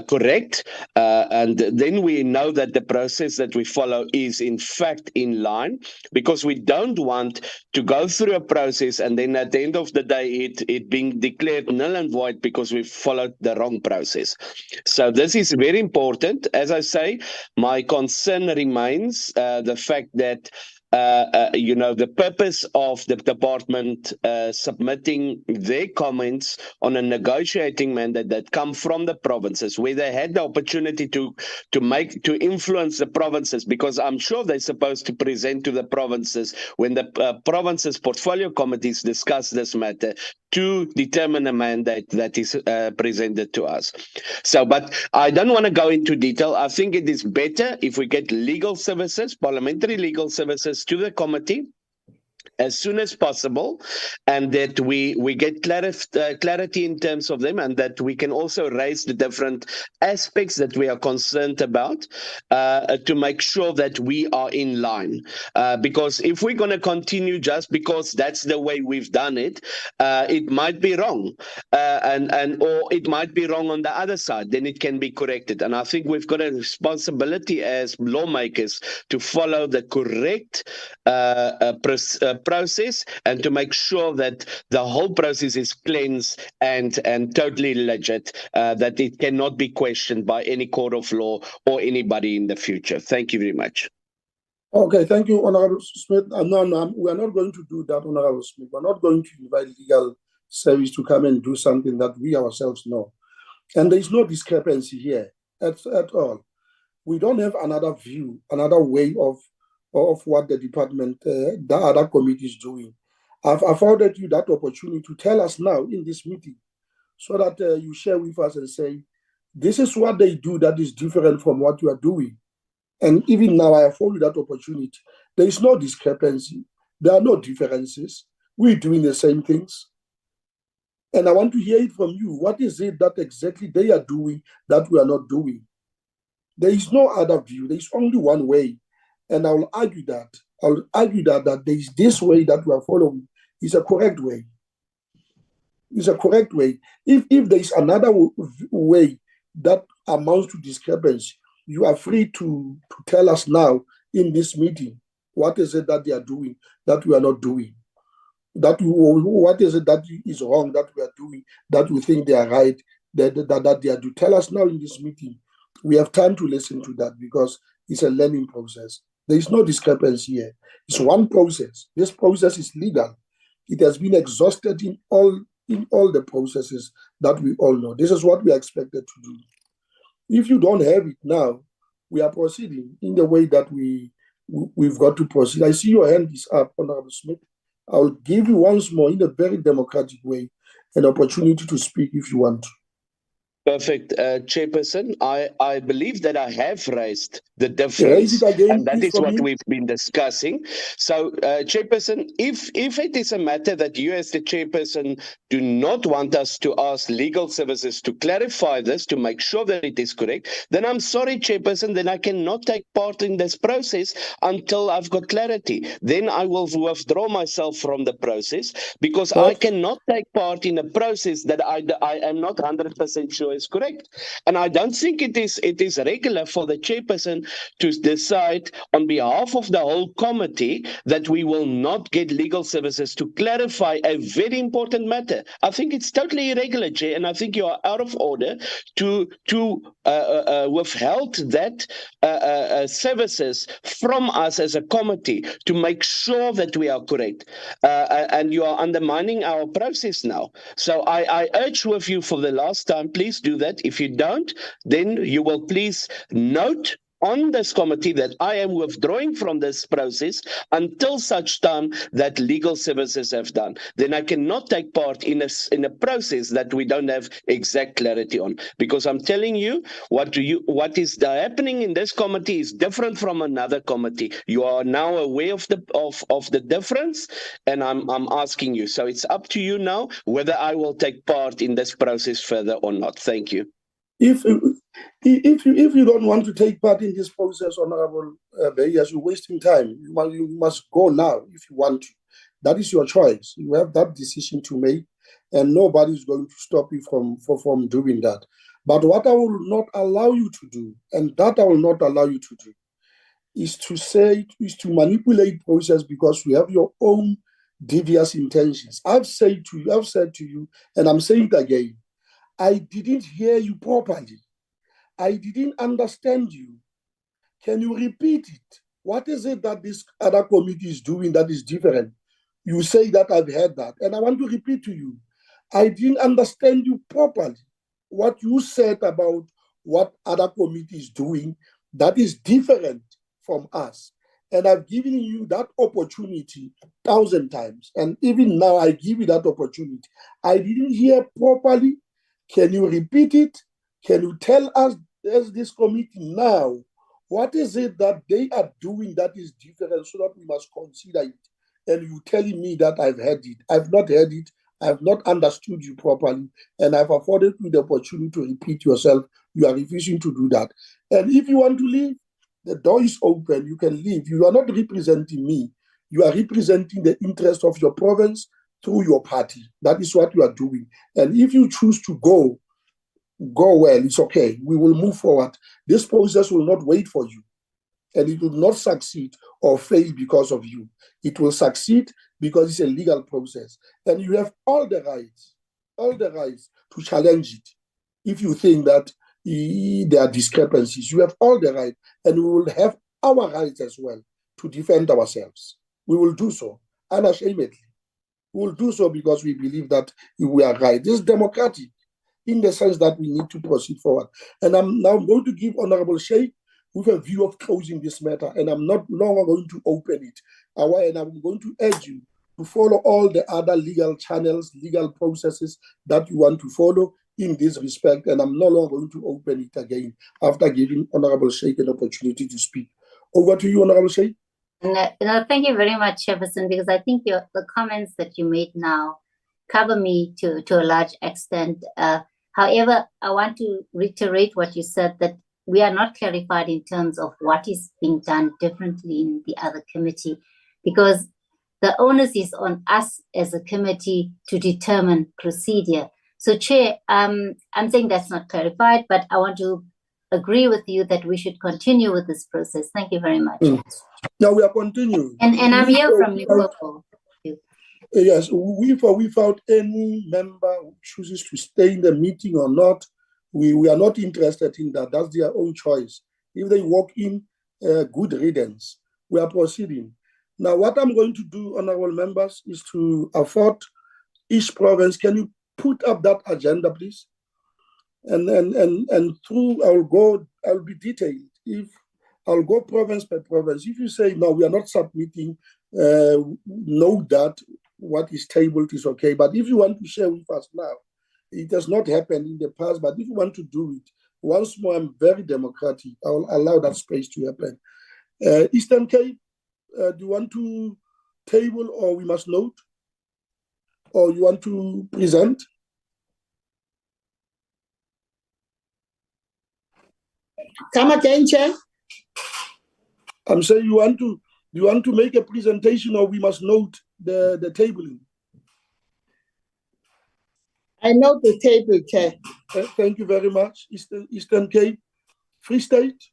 correct, and then we know that the process that we follow is in fact in line, because we don't want to go through a process and then at the end of the day it being declared null and void because we followed the wrong process. So this is very important. As I say, my concern remains the fact that the purpose of the department submitting their comments on a negotiating mandate that come from the provinces, where they had the opportunity to influence the provinces, because I'm sure they're supposed to present to the provinces when the provinces portfolio committees discuss this matter, to determine a mandate that is presented to us. So, but I don't want to go into detail. I think it is better if we get legal services, parliamentary legal services to the committee as soon as possible, and that we get clarity in terms of them, and that we can also raise the different aspects that we are concerned about to make sure that we are in line. Because if we're going to continue just because that's the way we've done it, it might be wrong, or it might be wrong on the other side. Then it can be corrected, and I think we've got a responsibility as lawmakers to follow the correct process, and to make sure that the whole process is cleansed and totally legit, that it cannot be questioned by any court of law or anybody in the future. Thank you very much. Okay, thank you, Honorable Smith. No, we are not going to do that, Honorable Smith. We're not going to invite legal service to come and do something that we ourselves know. And there is no discrepancy here at all. We don't have another view, another way of what the department, the other committee is doing. I've afforded you that opportunity to tell us now in this meeting, so that you share with us and say, this is what they do that is different from what you are doing. And even now, I afford you that opportunity. There is no discrepancy. There are no differences. We're doing the same things. And I want to hear it from you. What is it that exactly they are doing that we are not doing? There is no other view. There is only one way. And I will argue that. That there is this way that we are following is a correct way. It's a correct way. If there is another way that amounts to discrepancy, you are free to tell us now in this meeting what is it that they are doing that we are not doing. What is it that is wrong that we are doing that we think they are right, that they are doing. Tell us now in this meeting. We have time to listen to that because it's a learning process. There is no discrepancy here. It's one process. This process is legal. It has been exhausted in all the processes that we all know. This is what we are expected to do. If you don't have it now, we are proceeding in the way that we've got to proceed. I see your hand is up, Honorable Smith. I will give you once more, in a very democratic way, an opportunity to speak if you want to. Perfect, Chairperson. I believe that I have raised the difference, raise it again, and that is what me. we've been discussing. So, Chairperson, if it is a matter that you as the Chairperson do not want us to ask legal services to clarify this, to make sure that it is correct, then I'm sorry, Chairperson, then I cannot take part in this process until I've got clarity. Then I will withdraw myself from the process, because I cannot take part in a process that I am not 100% sure is correct. And I don't think it is regular for the Chairperson to decide on behalf of the whole committee that we will not get legal services to clarify a very important matter. I think it's totally irregular, Chair, and I think you are out of order to withheld that services from us as a committee to make sure that we are correct. And you are undermining our process now. So I urge with you for the last time, please do that. If you don't, then you will please note on this committee that I am withdrawing from this process until such time that legal services have done. Then I cannot take part in a process that we don't have exact clarity on. Because I'm telling you, what is happening in this committee is different from another committee. You are now aware of the difference, and I'm asking you. So it's up to you now whether I will take part in this process further or not. Thank you. If you don't want to take part in this process, Honorable Bayas, you're wasting time. You must go now if you want to. That is your choice. You have that decision to make, and nobody is going to stop you from doing that. But what I will not allow you to do, and that I will not allow you to do, is to manipulate process because you have your own devious intentions. I've said to you, and I'm saying it again, I didn't hear you properly. I didn't understand you. Can you repeat it? What is it that this other committee is doing that is different? You say that I've heard that, and I want to repeat to you. I didn't understand you properly. What you said about what other committee is doing that is different from us. And I've given you that opportunity 1,000 times. And even now, I give you that opportunity. I didn't hear properly. Can you repeat it? Can you tell us, as this committee now, what is it that they are doing that is different so that we must consider it? And you telling me that I've heard it. I've not heard it. I've not understood you properly. And I've afforded you the opportunity to repeat yourself. You are refusing to do that. And if you want to leave, the door is open. You can leave. You are not representing me. You are representing the interest of your province through your party. That is what you are doing. And if you choose to go well, it's okay. We will move forward. This process will not wait for you. And it will not succeed or fail because of you. It will succeed because it's a legal process. And you have all the rights to challenge it. If you think that there are discrepancies, you have all the right. And we will have our rights as well to defend ourselves. We will do so unashamedly. We will do so because we believe that we are right. This is democratic in the sense that we need to proceed forward. And I'm now going to give Honorable Sheikh with a view of closing this matter, and I'm not longer going to open it. And I'm going to urge you to follow all the other legal channels, legal processes that you want to follow in this respect, and I'm no longer going to open it again after giving Honorable Sheikh an opportunity to speak. Over to you, Honorable Sheikh. Thank you very much, Chairperson, because I think the comments that you made now cover me to a large extent. However, I want to reiterate what you said, that we are not clarified in terms of what is being done differently in the other committee, because the onus is on us as a committee to determine procedure. So, Chair, I'm saying that's not clarified, but I want to agree with you that we should continue with this process. Thank you very much. Now we are continuing. And I'm here from Limpopo. Yes, without any member who chooses to stay in the meeting or not, we are not interested in that. That's their own choice. If they walk in, good riddance. We are proceeding. Now, what I'm going to do, honorable members, is to afford each province. Can you put up that agenda, please? And through, I'll be detailed. If I'll go province by province. If you say, no, we are not submitting, know that what is tabled is okay. But if you want to share with us now, it has not happened in the past, but if you want to do it, once more, I'm very democratic. I will allow that space to happen. Eastern Cape, do you want to table or we must note? Or you want to present? Come again, Chair? I'm saying you want to make a presentation or we must note the tabling? I note the table, Chair. Thank you very much. Eastern Cape, Free State.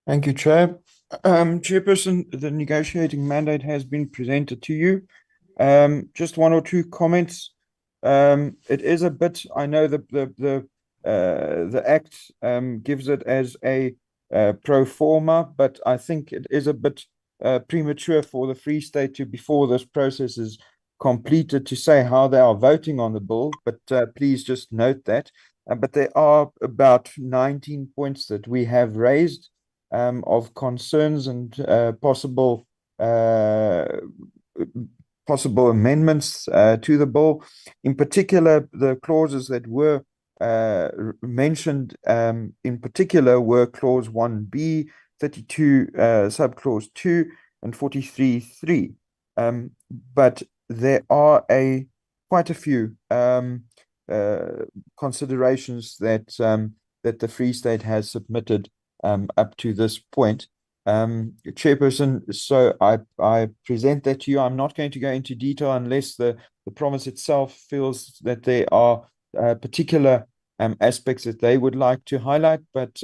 Thank you, Chair. Chairperson, the negotiating mandate has been presented to you. Just one or two comments. It is a bit, I know the Act gives it as a pro forma, but I think it is a bit premature for the Free State to, before this process is completed, to say how they are voting on the bill, but please just note that. But there are about 19 points that we have raised of concerns and possible amendments to the bill. In particular, the clauses that were mentioned in particular were clause 1B, 32 subclause 2, and 43.3. But there are quite a few considerations that the Free State has submitted up to this point. Chairperson, so I present that to you. I'm not going to go into detail unless the province itself feels that there are particular aspects that they would like to highlight, but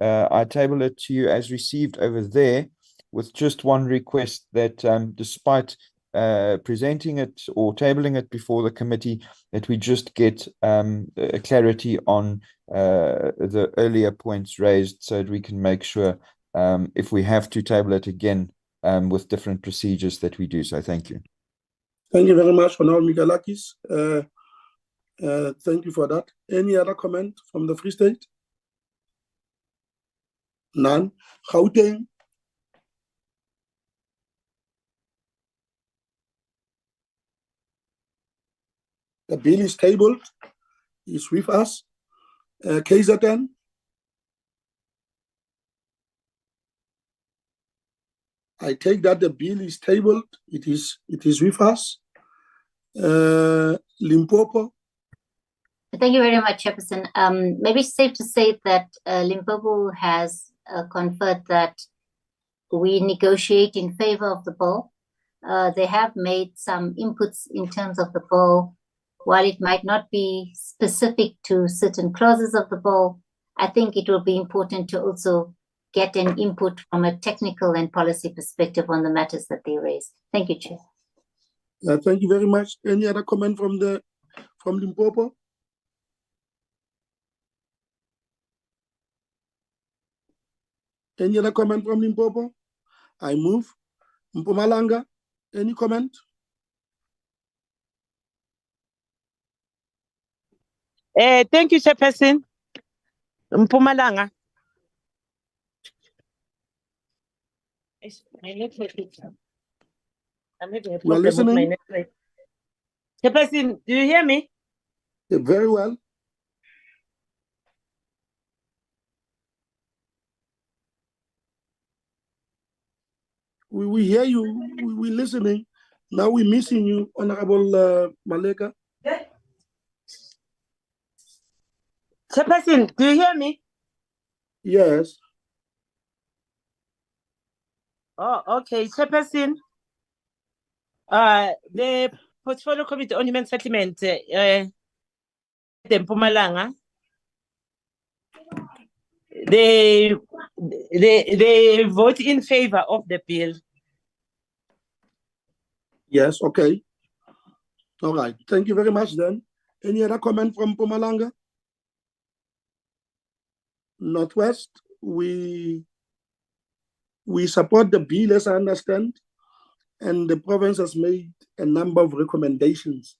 I table it to you as received over there, with just one request, that despite presenting it or tabling it before the committee, that we just get a clarity on the earlier points raised, so that we can make sure if we have to table it again with different procedures, that we do so. Thank you. Thank you very much, Honorable Migalakis. Thank you for that. Any other comment from the Free State? None. Gauteng, The bill is tabled, is with us. KZN? I take that the bill is tabled, it is with us. Limpopo? Thank you very much, Chairperson. Maybe it's safe to say that Limpopo has conferred that we negotiate in favor of the bill. They have made some inputs in terms of the bill. While it might not be specific to certain clauses of the bill, I think it will be important to also get an input from a technical and policy perspective on the matters that they raise. Thank you, Chair. Thank you very much. Any other comment from Limpopo? Any other comment from Limpopo? I move. Mpumalanga, any comment? Thank you, Chairperson. Mpumalanga. I'm having a problem with my network. Chairperson, do you hear me? Yeah, very well. We hear you, we're listening. Now we're missing you, Honorable Maleka. Chairperson, do you hear me? Yes. Oh, okay. Chairperson, the Portfolio Committee on Human Settlement, the Mpumalanga, they vote in favor of the bill. Yes, okay. All right. Thank you very much then. Any other comment from Mpumalanga? Northwest, we support the bill as I understand, and the province has made a number of recommendations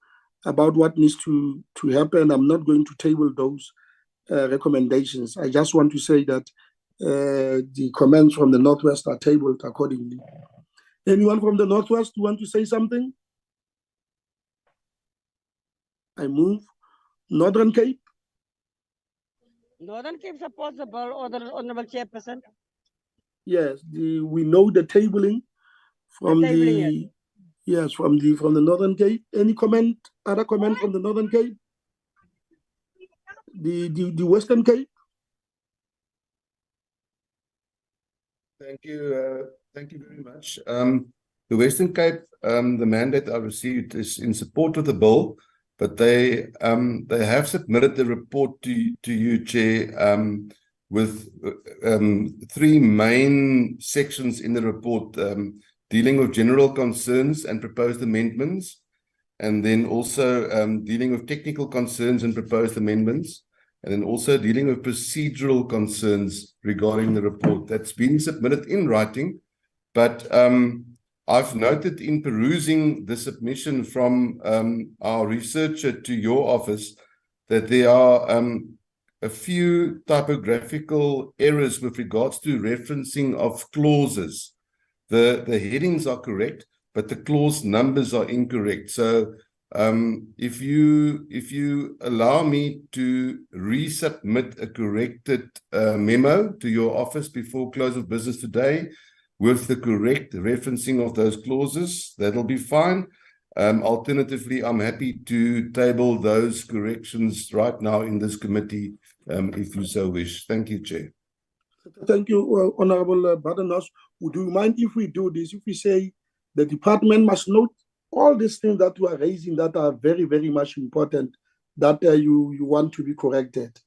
about what needs to happen. I'm not going to table those recommendations. I just want to say that the comments from the Northwest are tabled accordingly. Anyone from the Northwest want to say something? I move. Northern Cape? Northern Cape supports the bill, Honorable Chairperson. Yes, we know the tabling from the Northern Cape. Any comment? Other comment from the Northern Cape? The Western Cape? Thank you very much. The Western Cape, the mandate I received is in support of the bill, but they have submitted the report to you, Chair, with three main sections in the report, dealing with general concerns and proposed amendments, and then also dealing with technical concerns and proposed amendments, and then also dealing with procedural concerns regarding the report. That's been submitted in writing, but I've noted in perusing the submission from our researcher to your office that there are a few typographical errors with regards to referencing of clauses. The headings are correct, but the clause numbers are incorrect. So if you allow me to resubmit a corrected memo to your office before close of business today with the correct referencing of those clauses, that'll be fine. Alternatively, I'm happy to table those corrections right now in this committee, if you so wish. Thank you, Chair. Thank you, Honorable Badenos. Would you mind if we do this, if we say the department must note all these things that you are raising that are very, very much important, that you want to be corrected.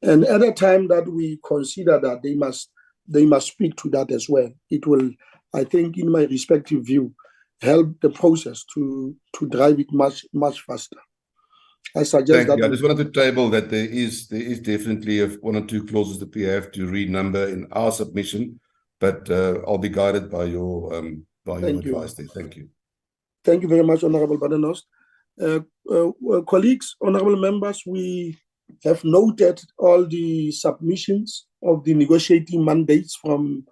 And at the time that we consider that they must speak to that as well. It will, I think, in my respective view, help the process to drive it much, much faster. I suggest that. I just wanted to table that there is definitely one or two clauses that we have to renumber in our submission, but I'll be guided by your advice there. Thank you. Thank you very much, Honorable Badenos. Colleagues, honorable members, we have noted all the submissions of the negotiating mandates from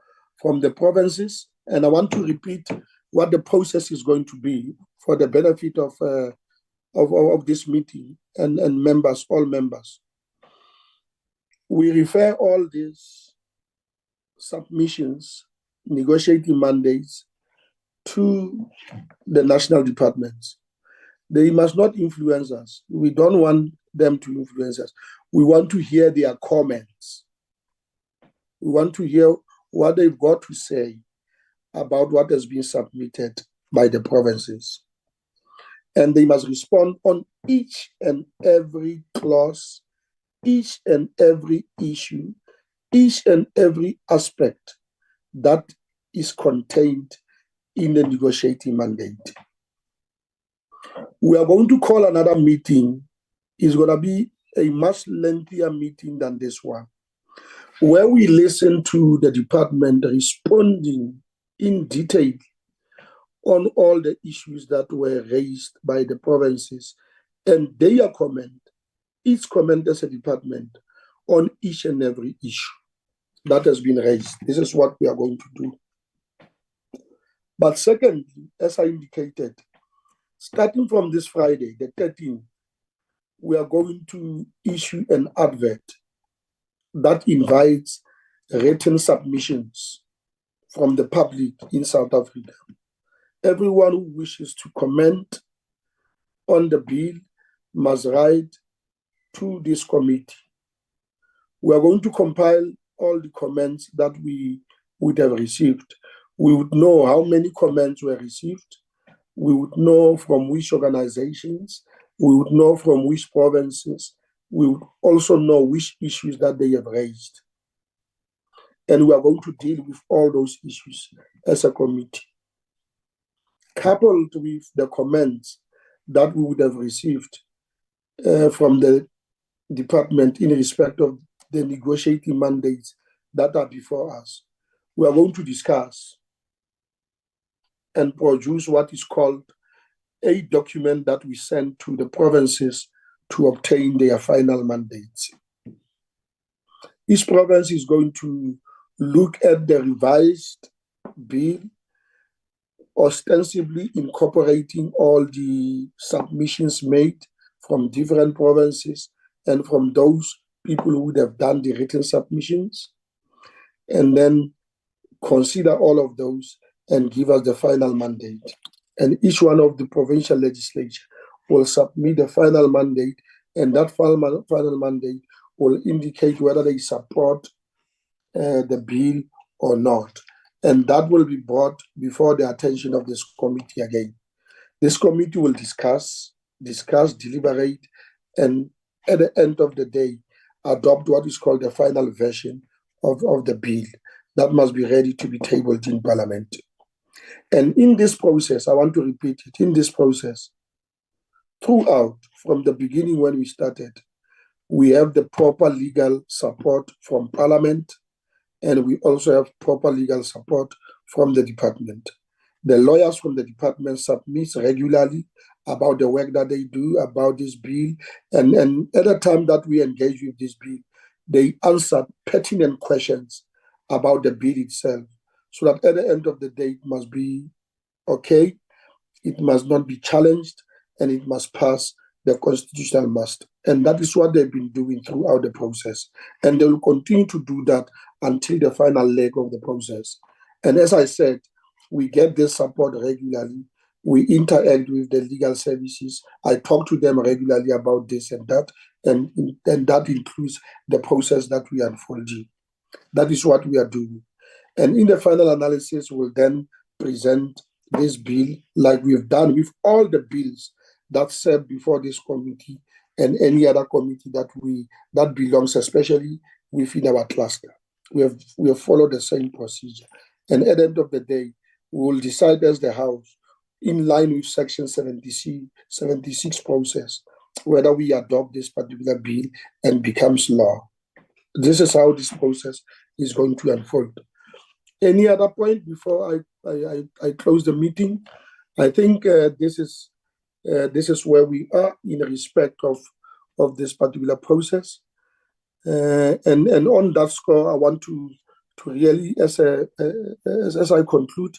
the provinces, and I want to repeat what the process is going to be for the benefit of of this meeting and members, all members. We refer all these submissions, negotiating mandates to the national departments. They must not influence us. We don't want them to influence us. We want to hear their comments. We want to hear what they've got to say about what has been submitted by the provinces. And they must respond on each and every clause, each and every issue, each and every aspect that is contained in the negotiating mandate. We are going to call another meeting. It's going to be a much lengthier meeting than this one, where we listen to the department responding in detail on all the issues that were raised by the provinces and their comment, each comment as a department on each and every issue that has been raised. This is what we are going to do. But secondly, as I indicated, starting from this Friday, the 13th, we are going to issue an advert that invites written submissions from the public in South Africa. Everyone who wishes to comment on the bill must write to this committee. We are going to compile all the comments that we would have received. We would know how many comments were received. We would know from which organizations. We would know from which provinces. We would also know which issues that they have raised. And we are going to deal with all those issues as a committee. Coupled with the comments that we would have received from the department in respect of the negotiating mandates that are before us, we are going to discuss and produce what is called a document that we send to the provinces to obtain their final mandates. Each province is going to look at the revised bill, ostensibly incorporating all the submissions made from different provinces and from those people who would have done the written submissions, and then consider all of those and give us the final mandate. And each one of the provincial legislature will submit the final mandate, and that final mandate will indicate whether they support the bill or not. And that will be brought before the attention of this committee again. This committee will discuss, deliberate, and at the end of the day, adopt what is called the final version of the bill that must be ready to be tabled in Parliament. And in this process, I want to repeat it, in this process, throughout, from the beginning when we started, we have the proper legal support from Parliament, and we also have proper legal support from the department. The lawyers from the department submit regularly about the work that they do, about this bill, and at the time that we engage with this bill, they answer pertinent questions about the bill itself, so that at the end of the day, it must be okay, it must not be challenged, and it must pass the constitutional must. And that is what they've been doing throughout the process. And they will continue to do that until the final leg of the process. And as I said, we get this support regularly. We interact with the legal services. I talk to them regularly about this and that, and that includes the process that we are unfolding. That is what we are doing. And in the final analysis, we'll then present this bill like we've done with all the bills that serve before this committee and any other committee that belongs, especially within our cluster. We have followed the same procedure. And at the end of the day, we will decide as the House, in line with Section 76 process, whether we adopt this particular bill and becomes law. This is how this process is going to unfold. Any other point before I close the meeting? I think this is where we are in respect of this particular process. And on that score, I want to really, as I conclude,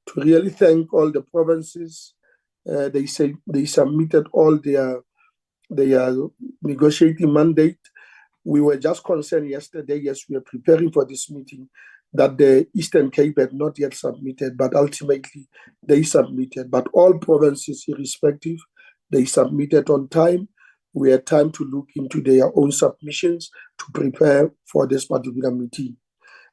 to really thank all the provinces They say they submitted all their negotiating mandate. We were just concerned yesterday, yes, we are preparing for this meeting, that the Eastern Cape had not yet submitted, but ultimately they submitted. But all provinces, irrespective, they submitted on time. We had time to look into their own submissions to prepare for this particular meeting.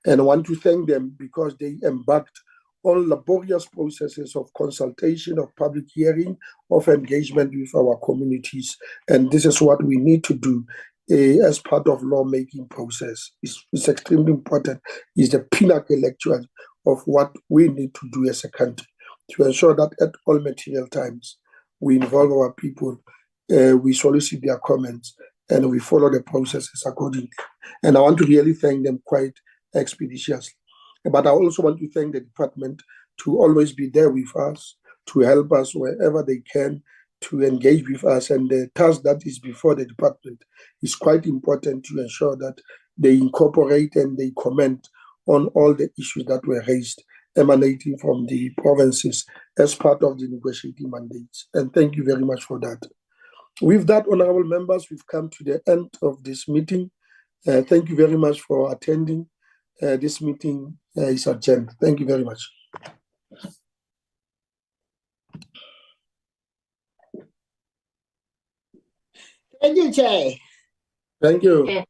And I want to thank them because they embarked on laborious processes of consultation, of public hearing, of engagement with our communities. And this is what we need to do as part of lawmaking process. It's extremely important. It's the pinnacle actually of what we need to do as a country to ensure that at all material times we involve our people, we solicit their comments, and we follow the processes accordingly. And I want to really thank them quite expeditiously. But I also want to thank the department to always be there with us, to help us wherever they can, to engage with us. And the task that is before the department is quite important to ensure that they incorporate and they comment on all the issues that were raised emanating from the provinces as part of the negotiating mandates. And thank you very much for that. With that, honorable members, we've come to the end of this meeting. Thank you very much for attending. This meeting is adjourned. Thank you very much. Thank you, Chair. Thank you. Yeah.